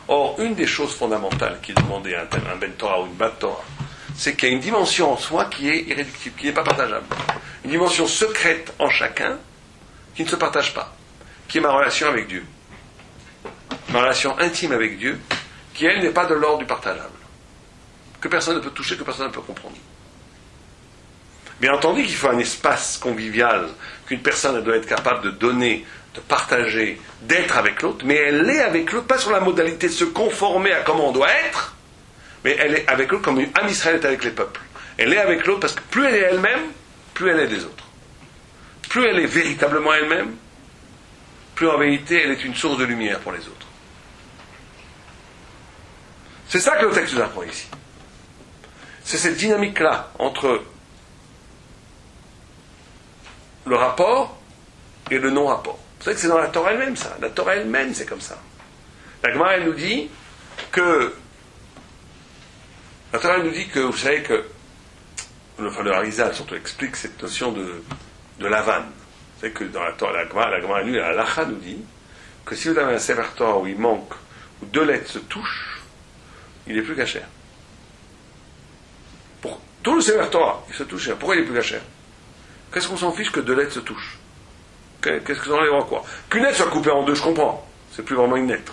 Or, une des choses fondamentales qui est demandée à un Ben Torah ou une Bat Torah, c'est qu'il y a une dimension en soi qui est irréductible, qui n'est pas partageable. Une dimension secrète en chacun qui ne se partage pas, qui est ma relation avec Dieu. Ma relation intime avec Dieu, qui elle n'est pas de l'ordre du partageable. Que personne ne peut toucher, que personne ne peut comprendre. Bien entendu qu'il faut un espace convivial, qu'une personne doit être capable de donner, de partager, d'être avec l'autre, mais elle est avec l'autre, pas sur la modalité de se conformer à comment on doit être, mais elle est avec l'autre comme une Am Israël est avec les peuples. Elle est avec l'autre parce que plus elle est elle-même, plus elle est des autres. Plus elle est véritablement elle-même, plus en vérité elle est une source de lumière pour les autres. C'est ça que le texte nous apprend ici. C'est cette dynamique-là entre le rapport et le non-rapport. Vous savez que c'est dans la Torah elle-même, ça. La Torah elle-même, c'est comme ça. La Gemara, elle nous dit que... La Torah, elle nous dit que, vous savez que... le Harizal, surtout, explique cette notion de Lavan. Vous savez que dans la Torah, la Gemara, elle, la Halacha nous dit que si vous avez un Sefer Torah où il manque, où 2 lettres se touchent, il n'est plus cachère. Pour tout le Sefer Torah, il se touche. Pourquoi il n'est plus cachère? Qu'est-ce qu'on s'en fiche que 2 lettres se touchent? Qu'est-ce que ça enlève en quoi? Qu'une lettre soit coupée en 2, je comprends. C'est plus vraiment une lettre.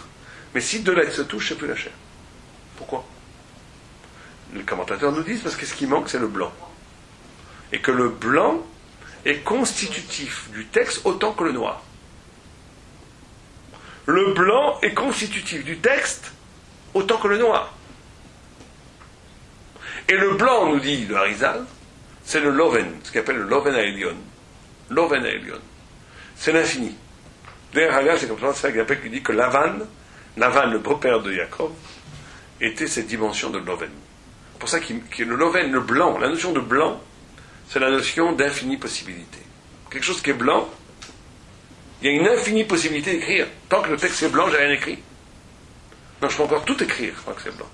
Mais si 2 lettres se touchent, c'est plus la chair. Pourquoi? Les commentateurs nous disent parce que ce qui manque, c'est le blanc. Et que le blanc est constitutif du texte autant que le noir. Le blanc est constitutif du texte autant que le noir. Et le blanc, nous dit le Harizal, c'est le Loven, ce qu'on appelle le Loven Haelion. Loven Haelion. C'est l'infini. D'ailleurs, c'est comme ça, c'est Agapé qui dit que Lavan, le beau-père de Jacob, était cette dimension de Loven. C'est pour ça que le Loven, le blanc, la notion de blanc, c'est la notion d'infinie possibilité. Quelque chose qui est blanc, il y a une infinie possibilité d'écrire. Tant que le texte est blanc, j'ai rien écrit. Non, je peux encore tout écrire tant que c'est blanc.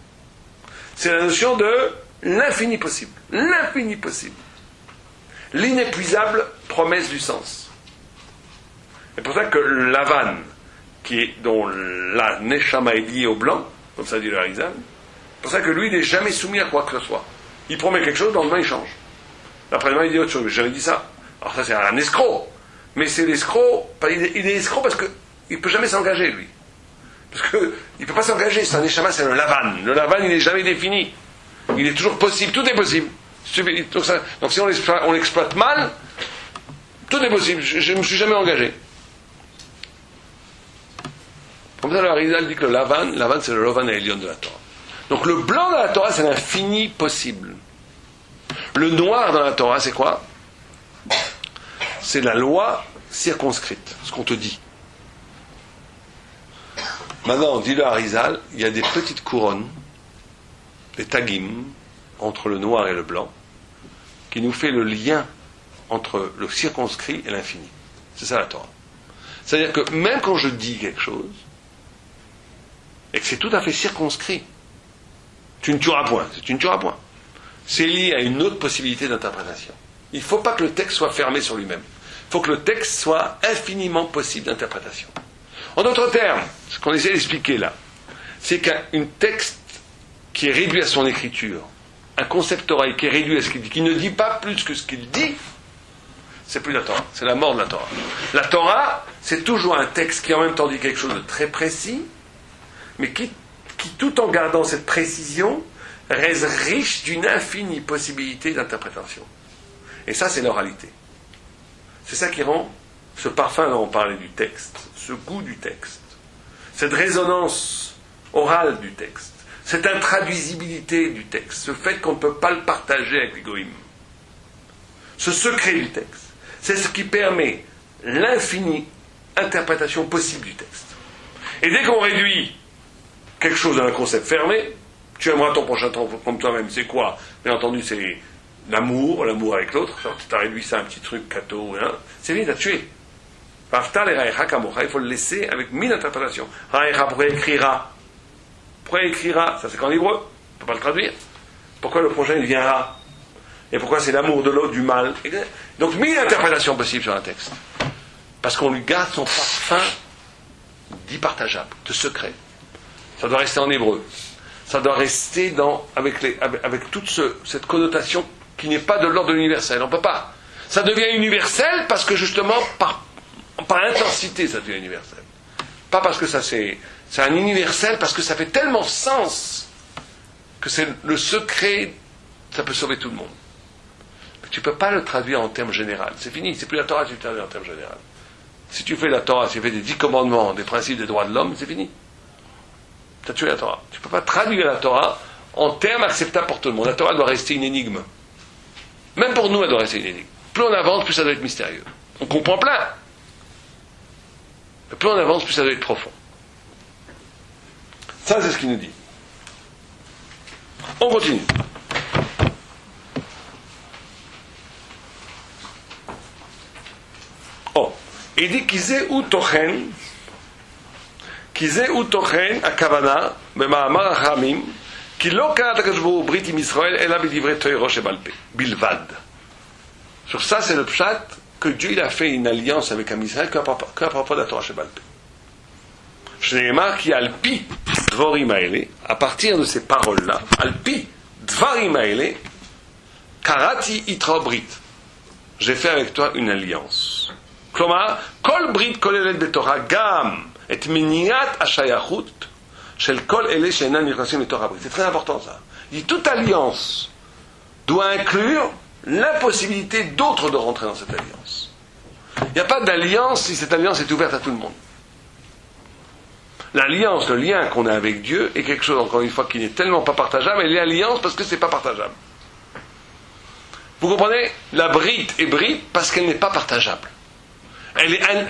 C'est la notion de l'infini possible. L'infini possible. L'inépuisable promesse du sens. C'est pour ça que Lavan, dont la Neshama est liée au blanc, comme ça dit le Harizal, c'est pour ça que lui, il n'est jamais soumis à quoi que ce soit. Il promet quelque chose, dans le lendemain, il change. Après-demain, il dit autre chose. J'avais dit ça. Alors ça, c'est un escroc. Mais c'est l'escroc, il est escroc parce qu'il ne peut jamais s'engager, lui. Parce qu'il ne peut pas s'engager. C'est un Neshama, c'est le Lavan. Le Lavan, il n'est jamais défini. Il est toujours possible. Tout est possible. Donc si on l'exploite mal, tout est possible. Je ne me suis jamais engagé. Comme ça, le Harizal dit que le Lavan, c'est le Lovan Haelion de la Torah. Donc le blanc de la Torah, c'est l'infini possible. Le noir dans la Torah, c'est quoi? C'est la loi circonscrite, ce qu'on te dit. Maintenant, dit le Harizal, il y a des petites couronnes, des tagim, entre le noir et le blanc, qui nous fait le lien entre le circonscrit et l'infini. C'est ça la Torah. C'est-à-dire que même quand je dis quelque chose, et que c'est tout à fait circonscrit, tu ne tueras point, tu ne tueras point. C'est lié à une autre possibilité d'interprétation. Il ne faut pas que le texte soit fermé sur lui-même. Il faut que le texte soit infiniment possible d'interprétation. En d'autres termes, ce qu'on essaie d'expliquer là, c'est qu'un texte qui est réduit à son écriture, un concept Torah qui est réduit à ce qu'il dit, qui ne dit pas plus que ce qu'il dit, c'est plus la Torah, c'est la mort de la Torah. La Torah, c'est toujours un texte qui en même temps dit quelque chose de très précis, mais qui tout en gardant cette précision, reste riche d'une infinie possibilité d'interprétation. Et ça, c'est l'oralité. C'est ça qui rend ce parfum dont on parlait du texte, ce goût du texte, cette résonance orale du texte, cette intraduisibilité du texte, ce fait qu'on ne peut pas le partager avec les goïms. Ce secret du texte, c'est ce qui permet l'infinie interprétation possible du texte. Et dès qu'on réduit quelque chose à un concept fermé, tu aimeras ton prochain comme toi-même, c'est quoi? Bien entendu, c'est l'amour avec l'autre. Tu as réduit ça à un petit truc cateau, hein. C'est vite à tuer. Il faut le laisser avec 1000 interprétations. Pourquoi écrira? Pourquoi écrira? Ça c'est qu'en hébreu, on ne peut pas le traduire. Pourquoi le prochain il viendra? Et pourquoi c'est l'amour de l'autre, du mal. Donc 1000 interprétations possibles sur un texte. Parce qu'on lui garde son parfum d'impartageable, de secret. Ça doit rester en hébreu. Ça doit rester avec toute cette connotation qui n'est pas de l'ordre de l'universel. On ne peut pas. Ça devient universel parce que justement, par intensité, ça devient universel. Pas parce que c'est un universel, parce que ça fait tellement sens que c'est le secret, ça peut sauver tout le monde. Mais tu ne peux pas le traduire en termes généraux. C'est fini, c'est plus la Torah, tu le traduis en termes généraux. Si tu fais la Torah, si tu fais des 10 commandements, des principes des droits de l'homme, c'est fini. Tu as tué la Torah. Tu ne peux pas traduire la Torah en termes acceptables pour tout le monde. La Torah doit rester une énigme. Même pour nous, elle doit rester une énigme. Plus on avance, plus ça doit être mystérieux. On comprend plein. Mais plus on avance, plus ça doit être profond. Ça, c'est ce qu'il nous dit. On continue. Oh, il dit Kizé ou Tochen, הכוונה במאמר החכמים כי לא קראת הקדוש ברוך הוא ברית עם ישראל אלא בדברי תורה שבעל פה בלבד. Sur ça, c'est le pshat que Dieu il a fait une alliance avec Am Israël qu'à propos de la Torah שבעל פה. שנאמר כי על פי דבורים האלה, à partir de ces paroles-là, על פי דברים האלה, קראתי איתך ברית. J'ai fait avec toi une alliance. כלומר, כל ברית כוללת בתוכה גם את מניעת השייכות של כל אלה שאינם נכנסים לתוך הברית. C'est très important ça. Il dit, toute alliance doit inclure l'impossibilité d'autres de rentrer dans cette alliance. Il n'y a pas d'alliance si cette alliance est ouverte à tout le monde. L'alliance, le lien qu'on a avec Dieu est quelque chose, encore une fois, qui n'est tellement pas partageable, mais l'alliance parce que c'est pas partageable. Vous comprenez? La brite est brite parce qu'elle n'est pas partageable.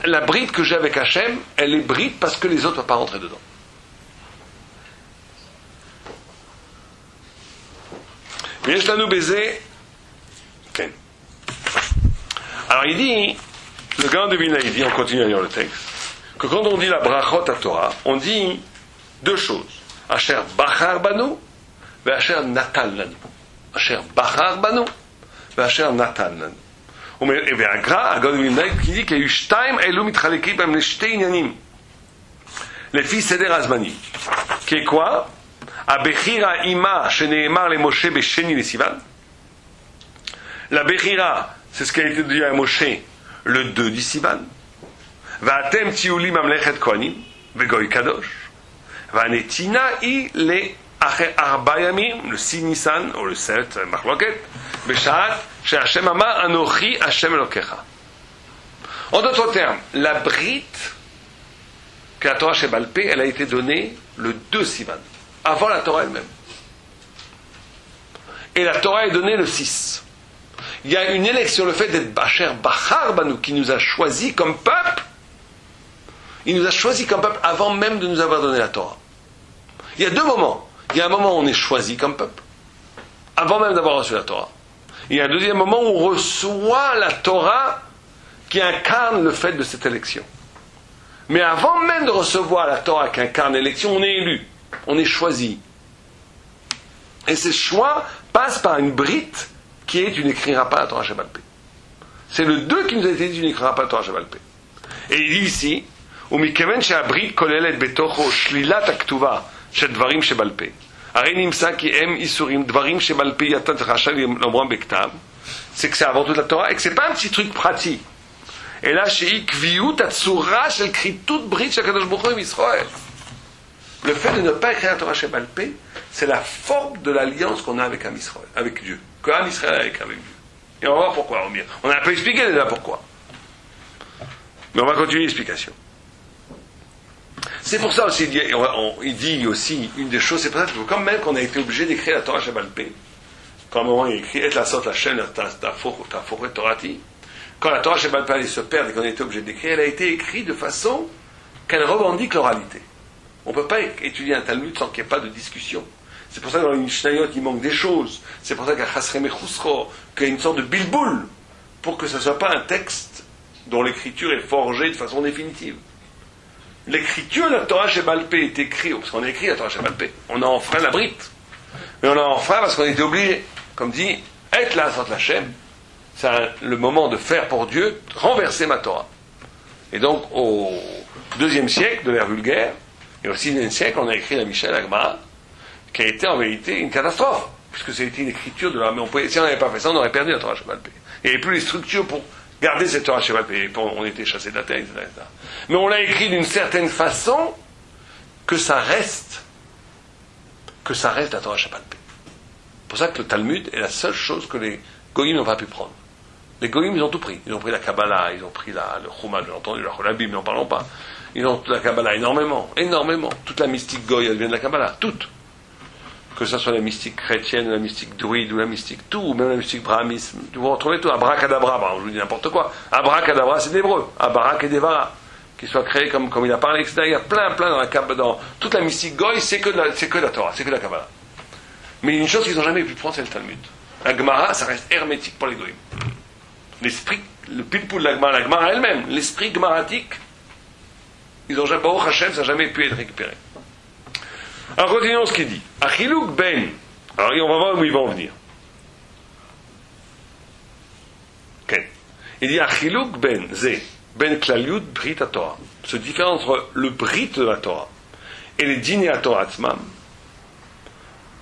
La brite que j'ai avec Hachem, elle est brite parce que les autres ne peuvent pas rentrer dedans. Mais je nous baiser. Alors il dit, le grand de Vilna, il dit, on continue à lire le texte, que quand on dit la brachot à Torah, on dit deux choses. Asher bachar banu, ve asher natan lanu. Asher bachar banu, ve asher natan lanu. והגר"א, הגאון מווילנה, dit qu'il y a eu שתיים אלו מתחלקים בהם לשתי עניינים לפי סדר הזמנים. כי quoi? הבחירה עימה שנאמר למשה בשני לסיוון. La בחירה, c'est ce qui a été dit à Moshe le 2 du Sivan. ואתם תהיו לי ממלכת כהנים וגוי קדוש. והנתינה היא לאחרי 4 ימים, le 6 ניסן או le 7 מחלוקת, בשעת שהשם אמר אנוכי השם אלוקיך. En d'autres termes, la brite que la Torah שבעל פה, elle a été donnée le 2 Sivan, avant la Torah elle-même. Et la Torah est donnée le 6. Il y a une élection, le fait d'être Bacher Bachar Banu, qui nous a choisis comme peuple. Il nous a choisis comme peuple avant même de nous avoir donné la Torah. Il y a deux moments. Il y a un moment où on est choisi comme peuple, avant même d'avoir reçu la Torah. Il y a un deuxième moment où on reçoit la Torah qui incarne le fait de cette élection. Mais avant même de recevoir la Torah qui incarne l'élection, on est élu, on est choisi. Et ce choix passe par une brite qui est tu n'écriras pas la Torah שבעל פה. C'est le 2 qui nous a été dit tu n'écriras pas la Torah שבעל פה. Et il dit ici, ומכיוון שהברית כוללת בתוכו שלילת הכתובה של דברים שבעל פה. הרי נמצא כי הם איסורים, דברים שבעל פה אתה רשאי לאומרם בכתב, c'est que c'est avant tout la Torah, et que c'est pas un petit truc pratique. אלא שהיא קביעות הצורה של כריתות ברית של הקדוש ברוך הוא עם ישראל. Le fait de ne pas écrire la Torah שבעל פה, c'est la forme de l'alliance qu'on a avec Am Israël, avec Dieu. Que Am Israël a avec Dieu. Et on va voir pourquoi. On a un peu expliqué déjà pourquoi. Mais on va continuer l'explication. C'est pour ça aussi, il dit aussi une des choses, c'est pour ça que quand même qu'on a été obligé d'écrire la Torah שבעל פה, quand moment il écrit et la sorte la chaîne ta forêt Torati, quand la Torah שבעל פה allait se perdre et qu'on a été obligé d'écrire, elle a été écrite de façon qu'elle revendique l'oralité. On ne peut pas étudier un Talmud sans qu'il n'y ait pas de discussion. C'est pour ça que dans les Mishnayot il manque des choses. C'est pour ça qu'il y a Chasre Mechusro, qu'il y a une sorte de bilboul, pour que ce ne soit pas un texte dont l'écriture est forgée de façon définitive. L'écriture de la Torah שבעל פה est écrite, parce qu'on a écrit la Torah שבעל פה, on a enfreint la brite. Mais on a enfreint parce qu'on était obligé, comme dit Être là, sans Hachem, c'est le moment de faire pour Dieu, renverser ma Torah. Et donc, au IIe siècle de l'ère vulgaire, et au VIe siècle, on a écrit la Michel Agma, qui a été en vérité une catastrophe, puisque ça a été une écriture de la... Mais si on n'avait pas fait ça, on aurait perdu la Torah Shebaal Peh. Il n'y avait plus les structures pour garder cette Torah Shebaal Peh. On était chassés de la terre, etc. Mais on l'a écrit d'une certaine façon que ça reste la Torah Shebaal Peh. C'est pour ça que le Talmud est la seule chose que les Goïms n'ont pas pu prendre. Les Goïms, ils ont tout pris. Ils ont pris la Kabbalah, ils ont pris le Chumash, j'ai entendu, la Bible, n'en parlons pas. Ils ont la Kabbalah énormément. Toute la mystique Goï, elle vient de la Kabbalah, toute. Que ce soit la mystique chrétienne, la mystique druide, ou la mystique tout, ou même la mystique brahmisme. Vous retrouvez tout. Abracadabra, je vous dis n'importe quoi. Abracadabra, c'est d'hébreu. Abarak et Devara. Qui soit créé comme il a parlé, etc. Il y a plein dans la Kabbalah. Dans toute la mystique Goï, c'est que la Torah, c'est que la Kabbalah. Mais une chose qu'ils n'ont jamais pu prendre, c'est le Talmud. La Gemara, ça reste hermétique pour les Goïms. L'esprit, le pilpoul de la Gemara elle-même, l'esprit gemaratique, ils n'ont jamais, Baruch Hashem, ça n'a jamais pu être récupéré. Alors continuons ce qu'il dit. Achilouk ben. Alors on va voir où ils vont venir. Okay. Il dit Achilouk ben zé ben klaliut brit Torah. Ce différent entre le brit de la Torah et les dîners à Torah atzmam.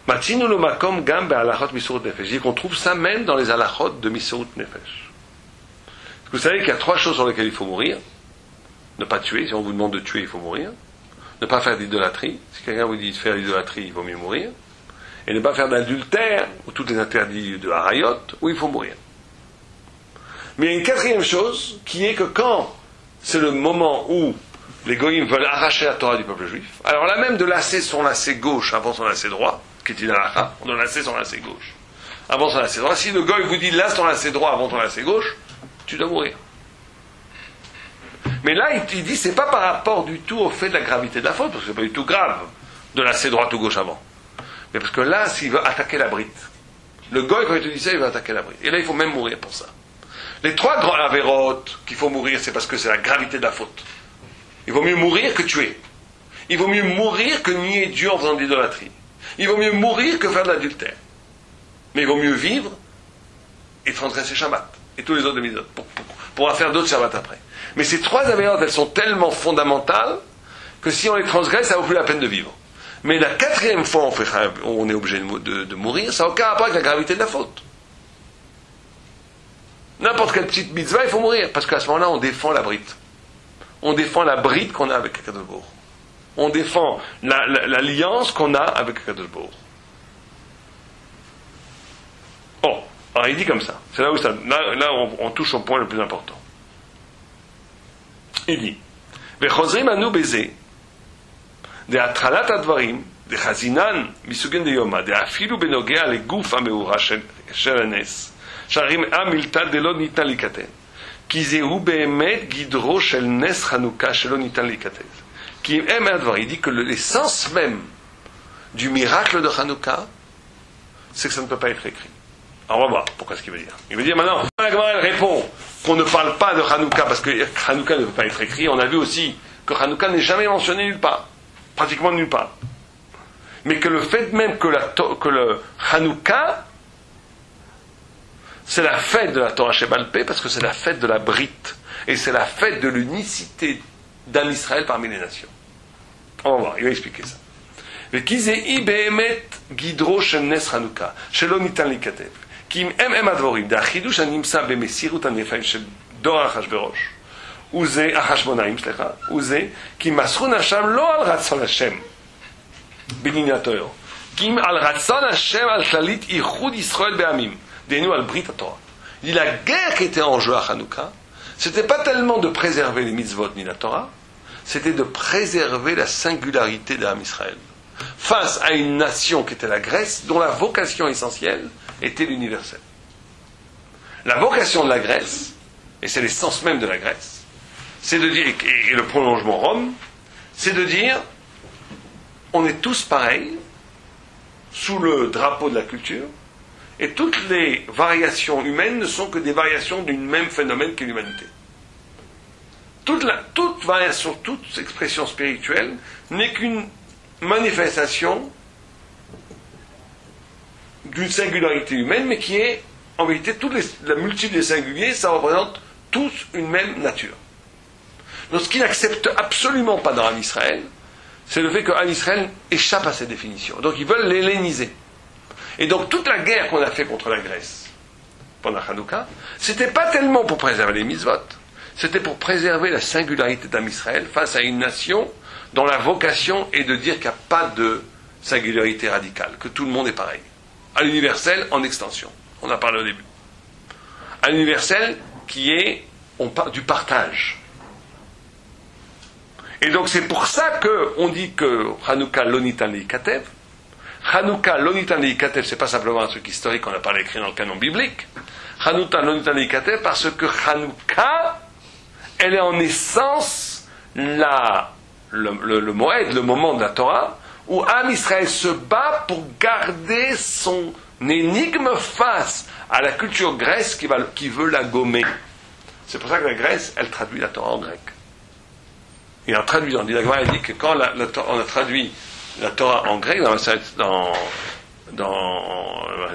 Matinu lo makom gam be'alachot misurut nefesh. Il dit qu'on trouve ça même dans les halachot de misurut nefesh. Vous savez qu'il y a 3 choses sur lesquelles il faut mourir. Ne pas tuer. Si on vous demande de tuer, il faut mourir. Ne pas faire d'idolâtrie. Si quelqu'un vous dit de faire l'idolâtrie, il vaut mieux mourir. Et ne pas faire d'adultère, ou tous les interdits de harayot, où il faut mourir. Mais il y a une 4e chose, qui est que quand c'est le moment où les goïms veulent arracher la Torah du peuple juif, alors là même de lasser son lacet gauche avant son lacet droit, qui est une halakha, on doit lasser son lacet gauche avant son lacet droit. Si le goïm vous dit lasse ton lacet droit avant ton lacet gauche, tu dois mourir. Mais là, il dit, c'est pas par rapport du tout au fait de la gravité de la faute, parce que c'est pas du tout grave de lasser droite ou gauche avant. Mais parce que là, s'il veut attaquer la brite, le goy, quand il te dit ça, il va attaquer la brite. Et là, il faut même mourir pour ça. Les 3 grands avérotes qu'il faut mourir, c'est parce que c'est la gravité de la faute. Il vaut mieux mourir que tuer. Il vaut mieux mourir que nier Dieu en faisant de l'idolâtrie. Il vaut mieux mourir que faire de l'adultère. Mais il vaut mieux vivre et transgresser Shabbat. Et tous les autres demi pour en faire d'autres Shabbat après. Mais ces 3 avérotes, elles sont tellement fondamentales que si on les transgresse, ça vaut plus la peine de vivre. Mais la 4e fois on est obligé de mourir, ça n'a aucun rapport avec la gravité de la faute. N'importe quelle petite mitzvah, il faut mourir, parce qu'à ce moment-là, on défend la brite. On défend la brite qu'on a avec Akadosh Baruch. On défend l'alliance qu'on a avec Akadosh Baruch. Bon, alors il dit comme ça. C'est là où on touche au point le plus important. Il dit Vechozrim anu beze de atralat advarim de chazinan misugin de yoma de afilu benogea leguf ameura shel hanes sharim amilta de lo nitan likaten ki zehu beemet gidro shel nes chanukah shelo nitan likaten ki em advar. Il dit que l'essence même du miracle de Hanouka, c'est que ça ne peut pas être écrit. Alors on va voir pourquoi ce qu'il veut dire. Il veut dire maintenant, la Gemara elle répond qu'on ne parle pas de Hanouka parce que Hanouka ne peut pas être écrit. On a vu aussi que Hanouka n'est jamais mentionné nulle part, pratiquement nulle part. Mais que le fait même que le Hanouka, c'est la fête de la Torah Shebaal Peh parce que c'est la fête de la Brite et c'est la fête de l'unicité d'Am Israël parmi les nations. On va voir, il va expliquer ça. וכי באמת גדרו של נס חנוכה, שלא ניתן להיכתב. כי אם הם הדבורים, והחידוש הנמצא במסירות הנפש של דור אחשוורוש, וזה, החשמונאים, סליחה, וזה, כי מסרו נפשם לא על רצון השם, בעניין התורה, כי אם על רצון השם על כללית איחוד ישראל בעמים, דהיינו על ברית התורה. Il dit la guerre qui était en jeu à Hanouka, c'était pas tellement de préserver les mitzvot ni la Torah, c'était de préserver la singularité d'Am Israël. Face à une nation qui était la Grèce, dont la vocation essentielle était l'universel. La vocation de la Grèce, et c'est l'essence même de la Grèce, c'est de dire, et le prolongement Rome, c'est de dire, on est tous pareils, sous le drapeau de la culture, et toutes les variations humaines ne sont que des variations d'un même phénomène qu'est l'humanité. Toute variation, toute expression spirituelle n'est qu'une manifestation d'une singularité humaine, mais qui est en vérité, la multitude des singuliers, ça représente tous une même nature. Donc ce qu'ils n'acceptent absolument pas dans Am Israël, c'est le fait que Am Israël échappe à ces définitions. Donc ils veulent l'helléniser. Et donc toute la guerre qu'on a fait contre la Grèce pendant Hanouka, c'était pas tellement pour préserver les mitzvot, c'était pour préserver la singularité d'Am Israël face à une nation dont la vocation est de dire qu'il n'y a pas de singularité radicale, que tout le monde est pareil. À l'universel, en extension. On en parlé au début. À l'universel, qui est, on parle du partage. Et donc c'est pour ça qu'on dit que Hanouka Lonitan Leikatev. Hanouka Lonitan Leikatev, c'est pas simplement un truc historique qu'on a parlé écrit dans le canon biblique. Hanouka Lonitan Leikatev, parce que Hanouka, elle est en essence le moed, le moment de la Torah, où Am Israël se bat pour garder son énigme face à la culture grecque qui veut la gommer. C'est pour ça que la Grèce, elle traduit la Torah en grec. Et en traduisant, la Gemara dit que quand on a traduit la Torah en grec, dans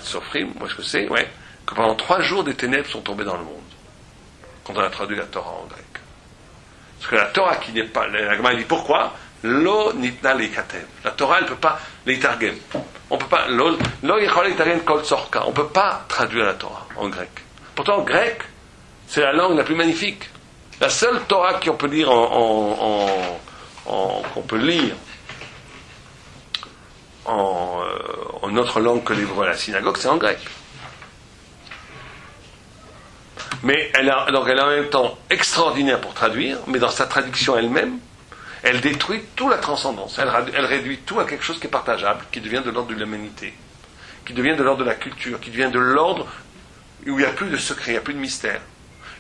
Sofrim, où est-ce que c'est, ouais, que pendant 3 jours des ténèbres sont tombées dans le monde. Quand on a traduit la Torah en grec. Parce que la Torah qui n'est pas, la Gemara dit pourquoi? Lo nitna leikatev. La Torah, elle ne peut pas leitargem. On peut pas, lo yechol leitargem kol tzorka. On ne peut pas traduire la Torah en grec. Pourtant, en grec, c'est la langue la plus magnifique. La seule Torah qu'on peut lire qu'on peut lire en autre langue que l'hébreu à la synagogue, c'est en grec. Mais elle est en même temps extraordinaire pour traduire, mais dans sa traduction elle-même, elle détruit toute la transcendance. Elle réduit tout à quelque chose qui est partageable, qui devient de l'ordre de l'humanité, qui devient de l'ordre de la culture, qui devient de l'ordre où il n'y a plus de secret, il n'y a plus de mystère.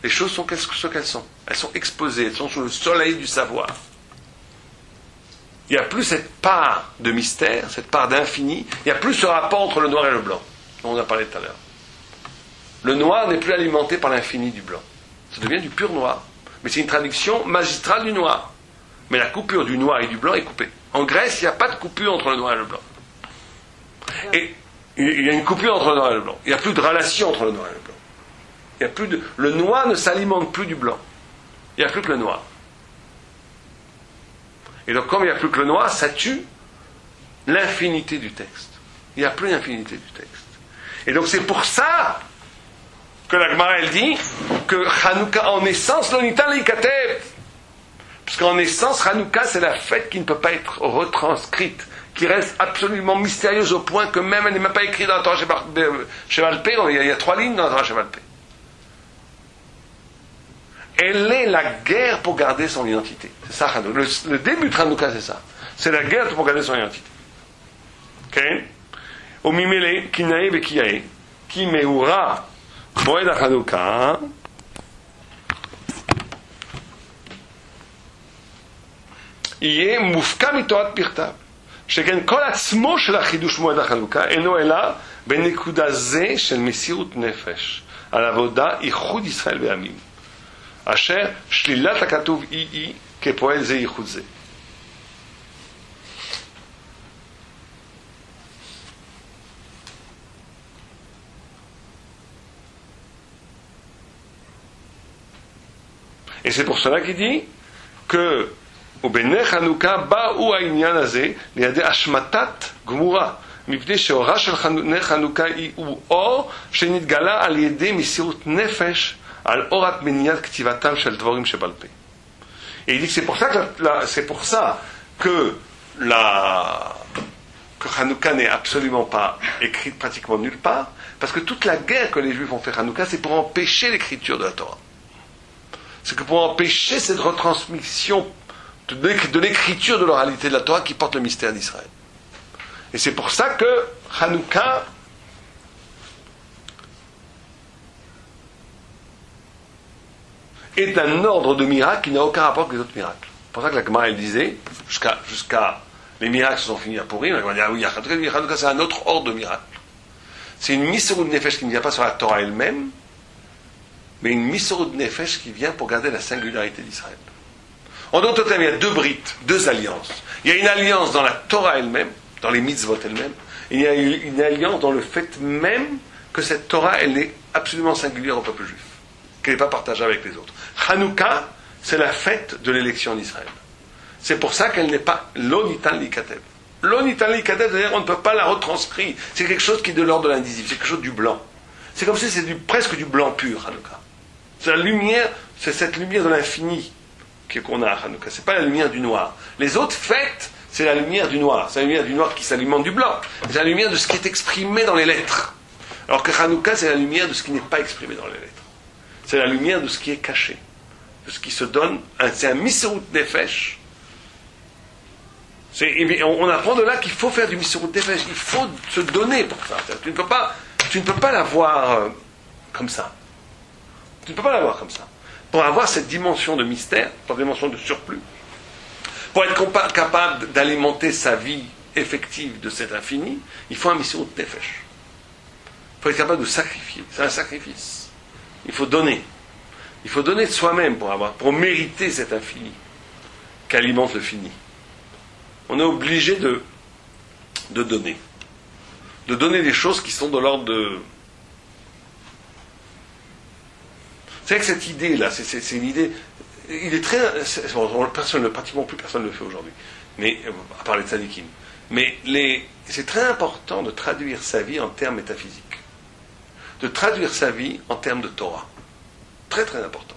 Les choses sont ce qu'elles sont. Elles sont exposées, elles sont sous le soleil du savoir. Il n'y a plus cette part de mystère, cette part d'infini. Il n'y a plus ce rapport entre le noir et le blanc, dont on a parlé tout à l'heure. Le noir n'est plus alimenté par l'infini du blanc. Ça devient du pur noir. Mais c'est une traduction magistrale du noir. Mais la coupure du noir et du blanc est coupée. En Grèce, il n'y a pas de coupure entre le noir et le blanc. Et il y a une coupure entre le noir et le blanc. Il n'y a plus de relation entre le noir et le blanc. Il y a plus de... Le noir ne s'alimente plus du blanc. Il n'y a plus que le noir. Et donc, comme il n'y a plus que le noir, ça tue l'infinité du texte. Il n'y a plus d'infinité du texte. Et donc, c'est pour ça que la Gemara, elle dit que Hanouka, en essence, l'onitan leikatev. Parce qu'en essence, Hanouka, c'est la fête qui ne peut pas être retranscrite, qui reste absolument mystérieuse au point que même elle n'est même pas écrite dans la Torah Sheval Peh. Il y a 3 lignes dans la Torah Sheval Peh. Elle est la guerre pour garder son identité. C'est ça, Hanouka. Le début de Hanouka, c'est ça. C'est la guerre pour garder son identité. Ok? Au mimele, kinae bekiae, ki meura, moed Hanouka, יהיה מופקע מתורת פרטיו, שכן כל עצמו של החידוש מועד החנוכה אינו אלא בנקודה זה של מסירות נפש על עבודה ייחוד ישראל בימים, אשר שלילת הכתוב היא כפועל זה ייחוד זה. Et c'est pour cela qu'il dit que ובני חנוכה באו העניין הזה לידי השמטת גמורה, מפני שאורה של בני חנוכה הוא אור שנתגלה על ידי מסירות נפש על אורת מניעת כתיבתם של דבורים שבעל פה. Et il dit que c'est pour ça que Hanouka n'est absolument pas écrite pratiquement nulle part, parce que toute la guerre que les Juifs ont fait Hanouka, c'est pour empêcher l'écriture de la Torah. C'est que pour empêcher cette retransmission de l'écriture de l'oralité de la Torah qui porte le mystère d'Israël. Et c'est pour ça que Hanouka est un ordre de miracles qui n'a aucun rapport avec les autres miracles. C'est pour ça que la Gemara elle disait, jusqu'à les miracles se sont finis à pourrir, on va dire, ah oui, Hanouka c'est un autre ordre de miracles. C'est une Misorut Nefesh qui ne vient pas sur la Torah elle-même, mais une Misorut Nefesh qui vient pour garder la singularité d'Israël. En d'autres termes, il y a 2 brites, 2 alliances. Il y a une alliance dans la Torah elle-même, dans les mitzvot elles-mêmes, et il y a une alliance dans le fait même que cette Torah, elle est absolument singulière au peuple juif, qu'elle n'est pas partagée avec les autres. Hanouka, c'est la fête de l'élection d'Israël. C'est pour ça qu'elle n'est pas l'onitan likatev. L'onitan likatev, c'est-à-dire on ne peut pas la retranscrire. C'est quelque chose qui est de l'ordre de l'indisible, c'est quelque chose du blanc. C'est comme si c'était presque du blanc pur, Hanouka. C'est la lumière, c'est cette lumière de l'infini qu'on a à Hanouka. C'est pas la lumière du noir. Les autres fêtes, c'est la lumière du noir. C'est la lumière du noir qui s'alimente du blanc. C'est la lumière de ce qui est exprimé dans les lettres. Alors que Hanouka, c'est la lumière de ce qui n'est pas exprimé dans les lettres. C'est la lumière de ce qui est caché. De ce qui se donne. C'est un Misserut Nefesh. On apprend de là qu'il faut faire du Misserut Nefesh. Il faut se donner pour ça. Tu ne peux pas l'avoir comme ça. Tu ne peux pas l'avoir comme ça. Pour avoir cette dimension de mystère, cette dimension de surplus, pour être capable d'alimenter sa vie effective de cet infini, il faut un Misserut Nefesh. Il faut être capable de sacrifier. C'est un sacrifice. Il faut donner. Il faut donner de soi-même pour mériter cet infini qu'alimente le fini. On est obligé de donner. De donner des choses qui sont de l'ordre de... C'est vrai que cette idée-là, c'est une idée... Il est très... pratiquement plus personne ne le fait aujourd'hui. Mais, à part les tzadikim. Mais c'est très important de traduire sa vie en termes métaphysiques. De traduire sa vie en termes de Torah. Très très important.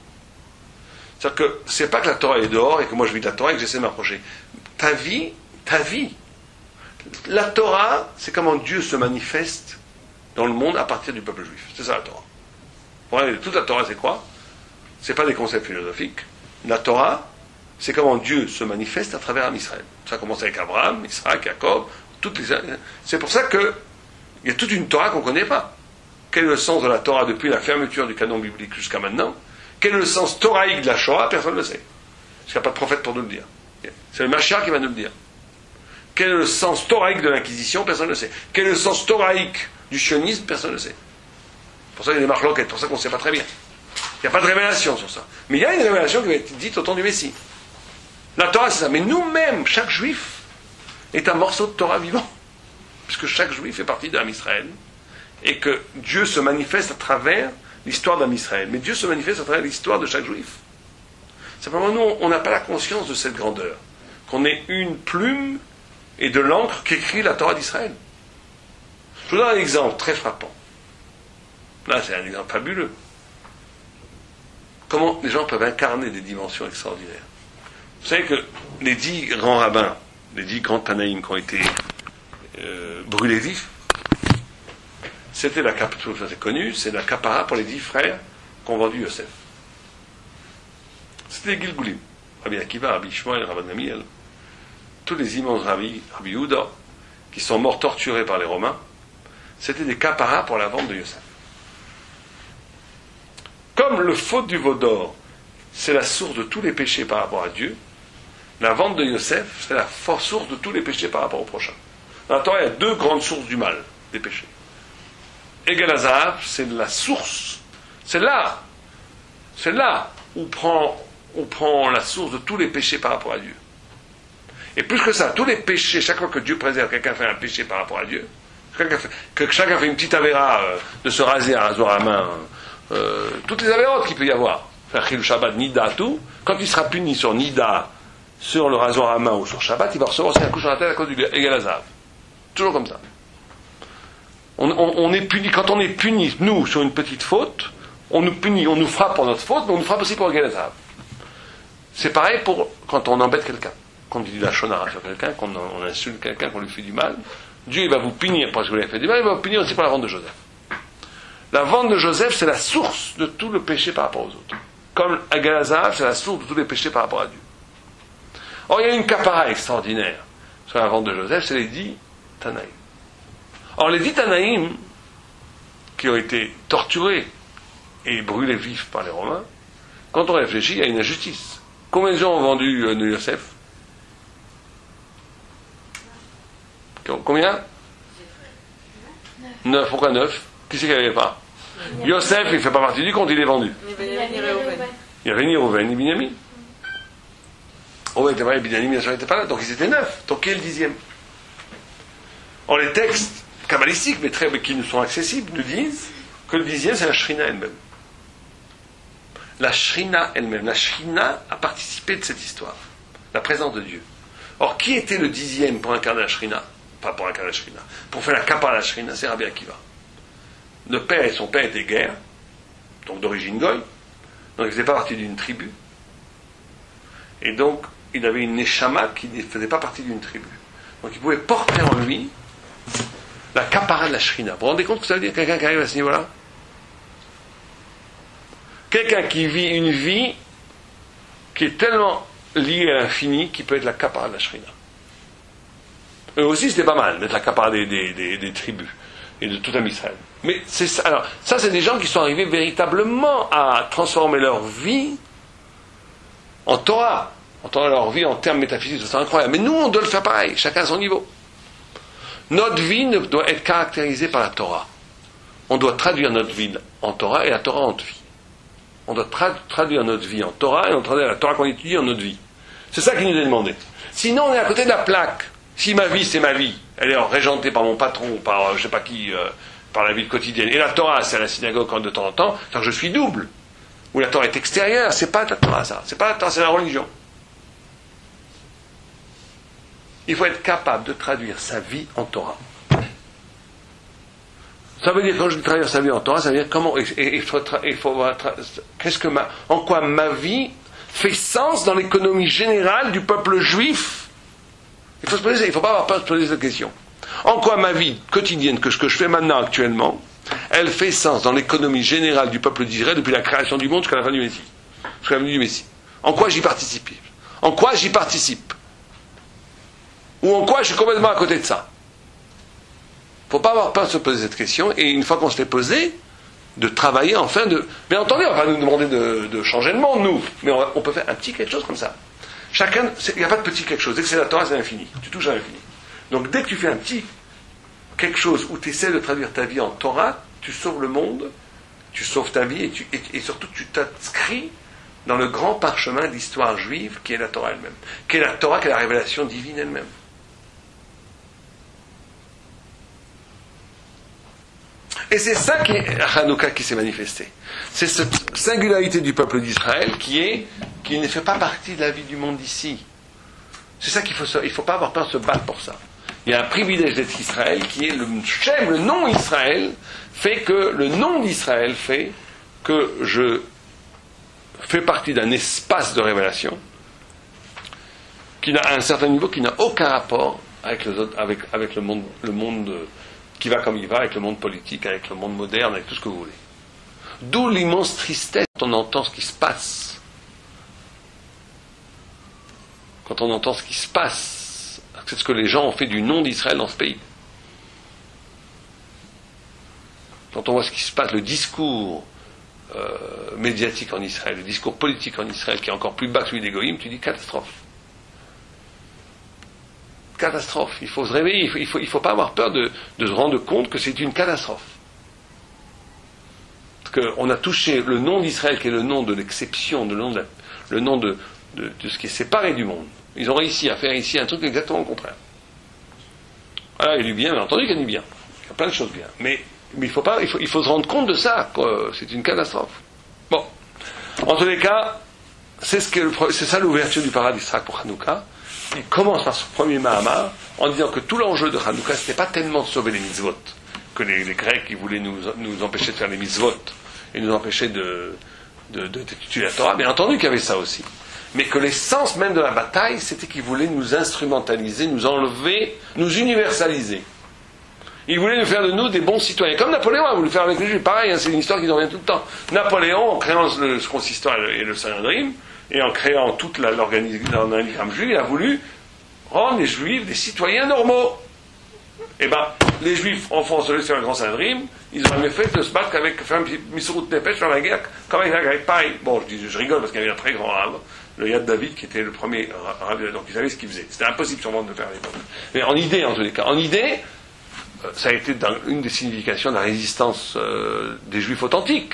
C'est-à-dire que c'est pas que la Torah est dehors et que moi je vis de la Torah et que j'essaie de m'approcher. Ta vie, la Torah, c'est comment Dieu se manifeste dans le monde à partir du peuple juif. C'est ça la Torah. Ouais, toute la Torah c'est quoi? C'est pas des concepts philosophiques. La Torah, c'est comment Dieu se manifeste à travers Israël. Ça commence avec Abraham, Isaac, Jacob, c'est pour ça qu'il y a toute une Torah qu'on ne connaît pas. Quel est le sens de la Torah depuis la fermeture du canon biblique jusqu'à maintenant? Quel est le sens thoraïque de la Shoah? Personne ne le sait. Parce qu'il n'y a pas de prophète pour nous le dire. C'est le Mashiach qui va nous le dire. Quel est le sens thoraïque de l'Inquisition? Personne ne le sait. Quel est le sens thoraïque du sionisme? Personne ne le sait. C'est pour ça qu'il y a des marloquettes, pour ça qu'on ne sait pas très bien. Il n'y a pas de révélation sur ça. Mais il y a une révélation qui va être dite au temps du Messie. La Torah, c'est ça. Mais nous-mêmes, chaque juif est un morceau de Torah vivant. Puisque chaque juif fait partie d'Am Israël. Et que Dieu se manifeste à travers l'histoire d'Am Israël. Mais Dieu se manifeste à travers l'histoire de chaque juif. Simplement, nous, on n'a pas la conscience de cette grandeur. Qu'on est une plume et de l'encre qu'écrit la Torah d'Israël. Je vous donne un exemple très frappant. Là, c'est un exemple fabuleux. Comment les gens peuvent incarner des dimensions extraordinaires. Vous savez que les 10 grands rabbins, les 10 grands Tanaïm qui ont été brûlés vifs, c'était la capara, c'est connu, c'est la capara pour les 10 frères qu'ont vendu Yosef. C'était les Gilgulim. Rabbi Akiva, Rabbi Ishmael, Rabbi Gamliel, tous les immenses Rabbi Yehuda, qui sont morts torturés par les Romains, c'était des caparas pour la vente de Yosef. Comme le faute du veau d'or, c'est la source de tous les péchés par rapport à Dieu, la vente de Yosef, c'est la source de tous les péchés par rapport au prochain. Dans la Torah, il y a 2 grandes sources du mal, des péchés. Egel Hazahav, c'est la source. C'est là où on prend la source de tous les péchés par rapport à Dieu. Et plus que ça, tous les péchés, chaque fois que Dieu préserve, quelqu'un fait un péché par rapport à Dieu, que chacun fait une petite avéra de se raser à rasoir à main, toutes les avérotes qu'il peut y avoir, faire Chil Shabbat, Nida, tout, quand il sera puni sur Nida, sur le rasoir à main ou sur Shabbat, il va recevoir aussi un coup sur la tête à cause du Egel Hazahav. Toujours comme ça. On est puni, quand on est puni, nous, sur une petite faute, on nous punit, on nous frappe pour notre faute, mais on nous frappe aussi pour Egel Hazahav. C'est pareil pour quand on embête quelqu'un. Quand on dit la shonara sur quelqu'un, quand on insulte quelqu'un, qu'on lui fait du mal, Dieu il va vous punir parce que vous lui avez fait du mal, il va vous punir aussi pour la vente de Joseph. La vente de Joseph, c'est la source de tout le péché par rapport aux autres. Comme Egel Hazahav, c'est la source de tous les péchés par rapport à Dieu. Or, il y a une capara extraordinaire sur la vente de Joseph, c'est les 10 Tanaïm. Or, les 10 Tanaïm, qui ont été torturés et brûlés vifs par les Romains, quand on réfléchit, il y a une injustice. Combien de gens ont vendu de Yosef? Combien? 9. Pourquoi 9? Qui c'est qu'il n'y avait pas? Yosef, il ne fait pas partie du compte, il est vendu. Il y avait ni Reuven, ni Binyamin. Reuven était pas là, Binyamin, bien sûr, n'était pas là, donc ils étaient 9. Donc qui est le 10e? Or, les textes kabbalistiques, mais qui nous sont accessibles, nous disent que le 10e, c'est la Shrina elle-même. La Shrina elle-même. La Shrina a participé de cette histoire. La présence de Dieu. Or, qui était le 10e pour incarner la Shrina? Pas pour incarner la Shrina. Pour faire la kappa à la Shrina, c'est Rabbi Akiva. Le père et son père étaient guerres, donc d'origine goy, donc il ne faisait pas partie d'une tribu. Et donc, il avait une neshama qui ne faisait pas partie d'une tribu. Donc, il pouvait porter en lui la kapara de la Shrina. Vous vous rendez compte que ça veut dire quelqu'un qui arrive à ce niveau-là? Quelqu'un qui vit une vie qui est tellement liée à l'infini qu'il peut être la kapara de la Shrina. Eux aussi, c'était pas mal d'être la kapara des tribus et de tout un Israël. Mais c'est ça. Alors, ça, c'est des gens qui sont arrivés véritablement à transformer leur vie en Torah, leur vie en termes métaphysiques. C'est incroyable. Mais nous, on doit le faire pareil, chacun à son niveau. Notre vie doit être caractérisée par la Torah. On doit traduire notre vie en Torah et la Torah en vie. On doit traduire notre vie en Torah et on traduire la Torah qu'on étudie en notre vie. C'est ça qui nous est demandé. Sinon, on est à côté de la plaque. Si ma vie, c'est ma vie, elle est régentée par mon patron, par je sais pas qui, par la vie quotidienne, et la Torah, c'est à la synagogue de temps en temps, c'est que je suis double. Ou la Torah est extérieure, c'est pas la Torah, ça. C'est pas la Torah, c'est la religion. Il faut être capable de traduire sa vie en Torah. Ça veut dire, quand je traduire sa vie en Torah, ça veut dire comment, en quoi ma vie fait sens dans l'économie générale du peuple juif. Il faut se poser ça, il ne faut pas avoir peur de se poser cette question. En quoi ma vie quotidienne, ce que je fais maintenant actuellement, elle fait sens dans l'économie générale du peuple d'Israël depuis la création du monde jusqu'à la fin du Messie, jusqu'à la venue du Messie. En quoi j'y participe? En quoi j'y participe? Ou en quoi je suis complètement à côté de ça? Il ne faut pas avoir peur de se poser cette question, et une fois qu'on se l'est posée, de travailler enfin de... Bien entendu, on va nous demander de changer le monde, nous, mais on peut faire un petit quelque chose comme ça. Chacun, il n'y a pas de petit quelque chose. Dès que c'est la Torah, c'est l'infini. Tu touches à l'infini. Donc dès que tu fais un petit quelque chose où tu essaies de traduire ta vie en Torah, tu sauves le monde, tu sauves ta vie, et surtout tu t'inscris dans le grand parchemin de l'histoire juive qui est la Torah elle-même. Qui est la Torah, qui est la révélation divine elle-même. Et c'est ça qui est Hanouka qui s'est manifesté. C'est cette singularité du peuple d'Israël qui ne fait pas partie de la vie du monde d'ici. C'est ça qu'il faut. Il ne faut pas avoir peur de se battre pour ça. Il y a un privilège d'être Israël qui est le nom Israël fait que le nom d'Israël fait que je fais partie d'un espace de révélation qui n'a à un certain niveau qui n'a aucun rapport avec les autres, avec le monde qui va comme il va, avec le monde politique, avec le monde moderne, avec tout ce que vous voulez. D'où l'immense tristesse quand on entend ce qui se passe. Quand on entend ce qui se passe, c'est ce que les gens ont fait du nom d'Israël dans ce pays. Quand on voit ce qui se passe, le discours médiatique en Israël, le discours politique en Israël, qui est encore plus bas que celui des Goïms, tu dis catastrophe. Catastrophe. Il faut se réveiller, il faut pas avoir peur de se rendre compte que c'est une catastrophe. Parce qu'on a touché le nom d'Israël, qui est le nom de l'exception, le nom de ce qui est séparé du monde. Ils ont réussi à faire ici un truc exactement au contraire. Alors, il y a du bien, bien entendu qu'il y a du bien. Il y a plein de choses bien. Mais il faut se rendre compte de ça, quoi. C'est une catastrophe. Bon. En tous les cas, c'est ça l'ouverture du paradis d'Israël pour Hanouka. Il commence par ce premier Mahamar en disant que tout l'enjeu de Hanouka, ce n'était pas tellement de sauver les mitzvot, que les Grecs qui voulaient nous empêcher de faire les mitzvot et nous empêcher d'étudier la Torah. Bien entendu qu'il y avait ça aussi. Mais que l'essence même de la bataille, c'était qu'ils voulaient nous instrumentaliser, nous enlever, nous universaliser. Ils voulaient nous faire de nous des bons citoyens. Comme Napoléon a voulu faire avec les Juifs. Pareil, hein, c'est une histoire qui revient tout le temps. Napoléon, en créant le consistoire et le Sanhedrin, et en créant toute l'organigramme juif, il a voulu rendre les Juifs des citoyens normaux. Eh bien, les Juifs, en France, au lieu de faire un grand Sanhedrin, ils ont mieux fait de se battre qu'avec faire un petit Misrout Nefesh, faire la guerre, comme avec la Grèce. Pareil. Bon, je rigole parce qu'il y avait un très grand rave, le Yad David, qui était le premier rave, donc ils savaient ce qu'il faisait. C'était impossible sûrement de faire à l'époque. Mais en idée, en tous les cas. En idée, ça a été une des significations de la résistance des Juifs authentiques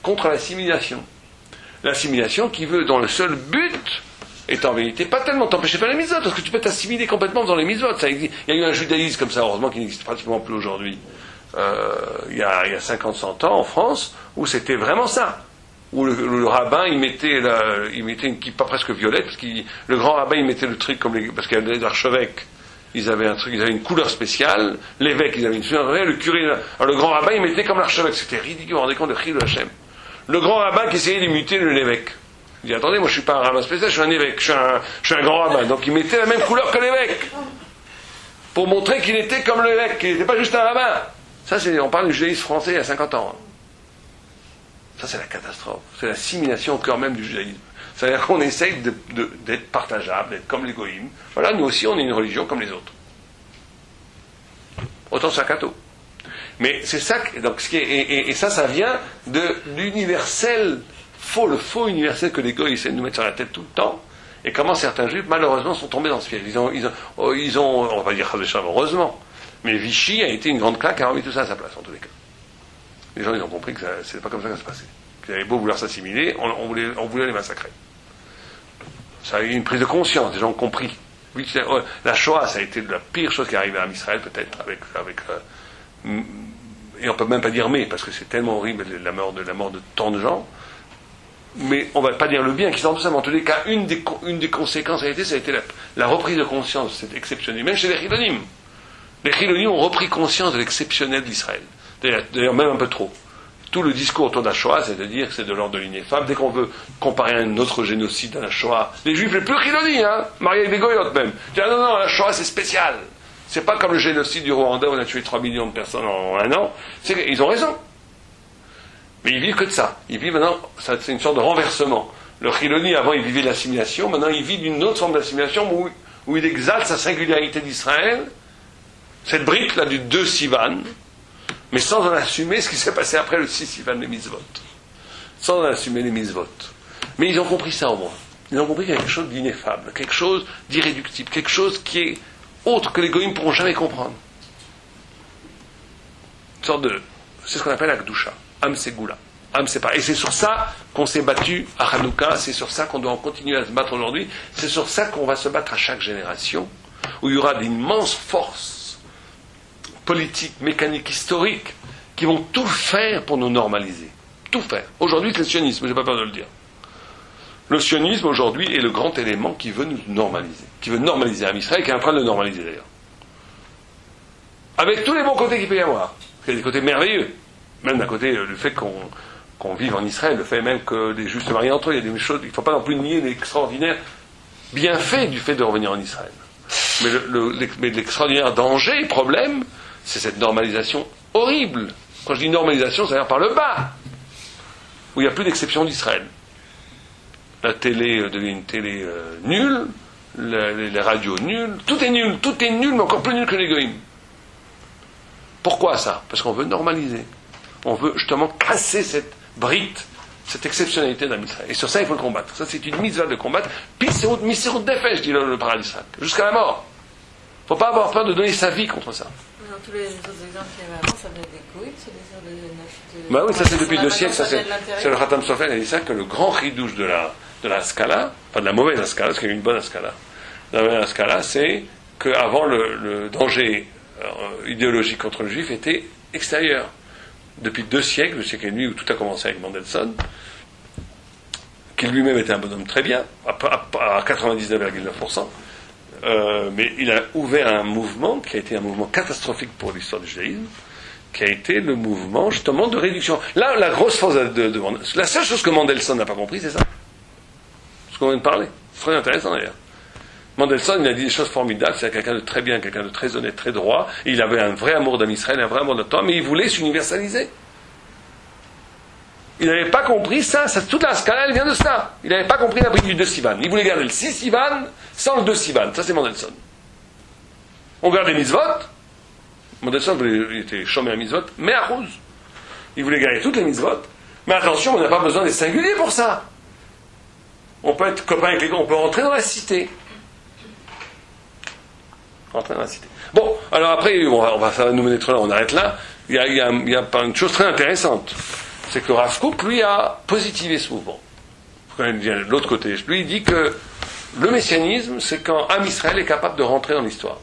contre l'assimilation. L'assimilation dont le seul but est en vérité pas tellement t'empêcher de faire les mitzvot, parce que tu peux t'assimiler complètement dans les mitzvot. Il y a eu un judaïsme comme ça, heureusement, qui n'existe pratiquement plus aujourd'hui. il y a 50-100 ans en France, où c'était vraiment ça. Où le rabbin, il mettait une kippa presque violette, parce que le grand rabbin, il mettait le truc parce qu'il y avait des archevêques, ils avaient une couleur spéciale, l'évêque, ils avaient une couleur, le curé, alors le grand rabbin, il mettait comme l'archevêque, c'était ridicule, vous vous rendez compte de Chilul Hashem. Le grand rabbin qui essayait d'imiter l'évêque. Il dit, attendez, moi je suis pas un rabbin spécial, je suis un évêque, je suis un grand rabbin, donc il mettait la même couleur que l'évêque, pour montrer qu'il était comme l'évêque, qu'il n'était pas juste un rabbin. Ça, on parle du judaïsme français il y a 50 ans. Ça, c'est la catastrophe. C'est l'assimilation au cœur même du judaïsme. C'est-à-dire qu'on essaye d'être partageable, d'être comme les goïms. Voilà, nous aussi, on est une religion comme les autres. Autant c'est un catho. Mais c'est ça, donc, et ça vient de l'universel faux, le faux universel que les goïs essaient de nous mettre sur la tête tout le temps. Et comment certains juifs, malheureusement, sont tombés dans ce piège. Ils ont on va dire heureusement, mais Vichy a été une grande claque à avoir mis tout ça à sa place, en tous les cas. Les gens, ils ont compris que c'était pas comme ça que ça se passait. Qu'ils avaient beau vouloir s'assimiler, on voulait les massacrer. Ça a eu une prise de conscience, les gens ont compris. Oui, la Shoah, ça a été la pire chose qui est arrivée à Israël, peut-être, et on peut même pas dire parce que c'est tellement horrible, la mort de tant de gens. Mais on va pas dire le bien qui sont tout ça, mais en tous les cas, une des conséquences ça a été la reprise de conscience, c'est exceptionnel. Même chez les Chilonim. Les Chilonim ont repris conscience de l'exceptionnel d'Israël. D'ailleurs, même un peu trop. Tout le discours autour de la Shoah, c'est de dire que c'est de l'ordre de l'ineffable. Dès qu'on veut comparer un autre génocide à la Shoah, les Juifs les plus Chilonis, mariés avec des goyotes même, disent non, la Shoah c'est spécial. C'est pas comme le génocide du Rwanda où on a tué 3 millions de personnes en un an. Ils ont raison. Mais ils vivent que de ça. Ils vivent maintenant, c'est une sorte de renversement. Le Chiloni, avant, il vivait l'assimilation. Maintenant, il vit d'une autre forme d'assimilation où il exalte sa singularité d'Israël. Cette brique-là du 2 Sivan, mais sans en assumer ce qui s'est passé après le 6 Sivan, les mitzvot. Sans en assumer les mitzvot. Mais ils ont compris ça au moins. Ils ont compris qu'il y a quelque chose d'ineffable, quelque chose d'irréductible, quelque chose qui est autre que les goïms ne pourront jamais comprendre. Une sorte c'est ce qu'on appelle la Kedusha. Am Segula. Am Separa. Et c'est sur ça qu'on s'est battu à Hanouka, c'est sur ça qu'on doit continuer à se battre aujourd'hui, c'est sur ça qu'on va se battre à chaque génération, où il y aura d'immenses forces politiques, mécaniques, historiques, qui vont tout faire pour nous normaliser. Tout faire. Aujourd'hui, c'est le sionisme, j'ai pas peur de le dire. Le sionisme, aujourd'hui, est le grand élément qui veut nous normaliser. Qui veut normaliser Am Israël, qui est en train de le normaliser d'ailleurs. Avec tous les bons côtés qu'il peut y avoir. Il y a des côtés merveilleux. Même d'un côté, le fait qu'on vive en Israël, le fait même que les Juifs se marient entre eux, il y a des choses, il ne faut pas non plus nier l'extraordinaire bienfait du fait de revenir en Israël. Mais l'extraordinaire danger, problème, c'est cette normalisation horrible. Quand je dis normalisation, ça veut dire par le bas, où il n'y a plus d'exception d'Israël. La télé devient une télé nulle, les radios nulles, tout est nul, mais encore plus nul que les goïms. Pourquoi ça? Parce qu'on veut normaliser. On veut justement casser cette brite, cette exceptionnalité d'un Israël. Et sur ça, il faut le combattre. Ça, c'est une mitzvah de combattre. Misérut Nefesh, dit le paradis d'Israël. Jusqu'à la mort. Il ne faut pas avoir peur de donner sa vie contre ça. Dans tous les autres exemples qu'il y avait avant, ça venait des goïms, c'est des heures de... Bah oui, ça c'est depuis 2 siècles. Ça, c'est le Khatam Sofer qui a dit ça, que le grand chidouche de la Haskala, enfin de la mauvaise Haskala, parce qu'il y a une bonne Haskala. La mauvaise Haskala, c'est qu'avant le danger idéologique contre le juif était extérieur. Depuis 2 siècles, le siècle et demi où tout a commencé avec Mendelssohn, qui lui-même était un bonhomme très bien, à 99,9%, mais il a ouvert un mouvement qui a été un mouvement catastrophique pour l'histoire du judaïsme, qui a été le mouvement justement de réduction. Là, la grosse force de Mendelssohn, la seule chose que Mendelssohn n'a pas compris, c'est ça. Ce qu'on vient de parler. C'est très intéressant d'ailleurs. Mendelssohn, il a dit des choses formidables, c'est quelqu'un de très bien, quelqu'un de très honnête, très droit, et il avait un vrai amour d'Am Israël, un vrai amour de Torah, mais il voulait s'universaliser. Il n'avait pas compris ça, toute la scala, elle vient de ça. Il n'avait pas compris la brique du 2 Sivan. Il voulait garder le 6 Sivan sans le 2 Sivan. Ça, c'est Mendelssohn. On garde les mitzvot. Mendelssohn, il était chômé à mitzvot, mais à Rouz. Il voulait garder toutes les mitzvot, mais attention, on n'a pas besoin des singuliers pour ça. On peut être copain avec les gars, on peut rentrer dans la cité. Rentrer dans la cité. Bon, alors après, ça va nous mener trop là, on arrête là. Il y a une chose très intéressante. C'est que Rav Kook, lui, a positivé ce mouvement. De l'autre côté, lui, il dit que le messianisme, c'est quand Am Israël est capable de rentrer dans l'histoire.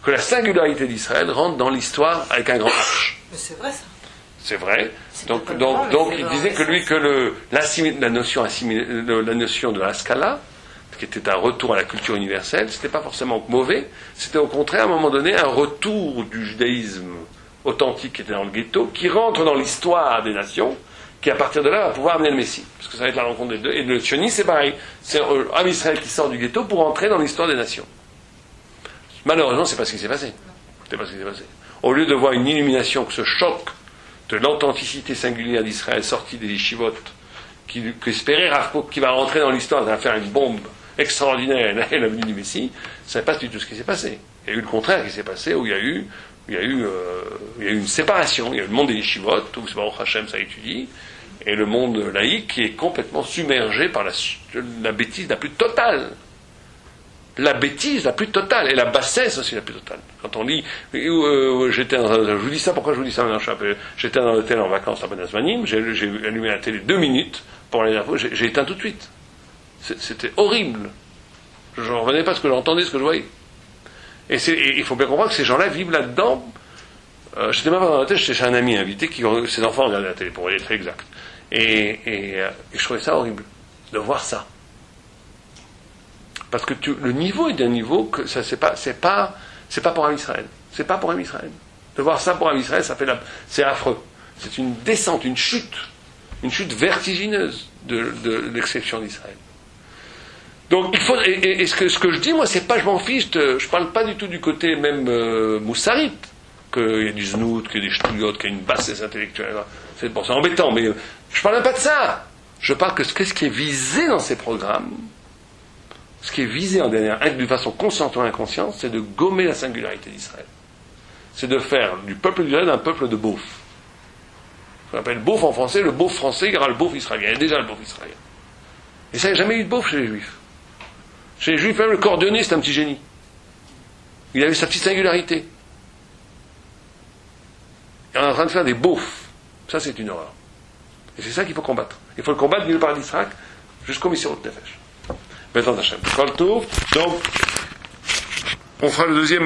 que la singularité d'Israël rentre dans l'histoire avec un grand H. Mais c'est vrai ça. C'est vrai. C'est Donc, pas donc, grand, mais donc c'est il vrai, disait que ça. lui, que la notion de la Scala, qui était un retour à la culture universelle, c'était pas forcément mauvais, c'était au contraire, à un moment donné, un retour du judaïsme authentique qui était dans le ghetto, qui rentre dans l'histoire des nations, qui à partir de là va pouvoir amener le Messie. Parce que ça va être la rencontre des deux. Et le sionisme, c'est pareil. C'est un Israël qui sort du ghetto pour entrer dans l'histoire des nations. Malheureusement, c'est pas ce qui s'est passé. C'est pas ce qui s'est passé. Au lieu de voir une illumination, que ce choc de l'authenticité singulière d'Israël sortie des yeshivot, qui espérait Rav Kook, qui va rentrer dans l'histoire, va faire une bombe extraordinaire et la venue du Messie, ça n'est pas du tout ce qui s'est passé. Il y a eu le contraire qui s'est passé, où il y a eu une séparation. Il y a eu le monde des yeshivot, où c'est Baruch Hashem, ça étudie, et le monde laïque qui est complètement submergé par la bêtise la plus totale. La bêtise la plus totale, et la bassesse aussi la plus totale. Quand on lit, je vous dis ça, pourquoi je vous dis ça maintenant, j'étais dans l'hôtel en vacances à Benazmanim, j'ai allumé la télé 2 minutes pour aller à j'ai éteint tout de suite. C'était horrible. Je ne revenais pas à ce que j'entendais, ce que je voyais. Et il faut bien comprendre que ces gens-là vivent là-dedans. J'étais même pas dans l'hôtel, j'étais chez un ami invité qui, ses enfants regardaient la télé, pour être très exact. Et je trouvais ça horrible, de voir ça. Parce que le niveau est d'un niveau que ça c'est pas pour un Israël. C'est pas pour un Israël. De voir ça pour un Israël, c'est affreux. C'est une descente, une chute vertigineuse de l'exception d'Israël. Donc il faut, et ce que je dis moi, c'est pas je m'en fiche, je parle pas du tout du côté même moussarite, qu'il y a du znout, qu'il y a des ch'touillottes, qu'il y a une bassesse intellectuelle. C'est embêtant, mais je parle pas de ça. Je parle que ce qui est visé dans ces programmes, ce qui est visé en dernière, de façon consciente ou inconsciente, c'est de gommer la singularité d'Israël. C'est de faire du peuple d'Israël un peuple de beauf. On appelle beauf en français, le beauf français, il y aura le beauf israélien. Il y a déjà le beauf israélien. Et ça, il n'y a jamais eu de beauf chez les Juifs. Chez les Juifs, même le cordonnier, c'est un petit génie. Il avait sa petite singularité. Et on est en train de faire des beaufs. Ça, c'est une horreur. Et c'est ça qu'il faut combattre. Il faut le combattre du paradis d'Israël jusqu'au Messirut Nefesh. Bézant Hashem. Donc, on fera le deuxième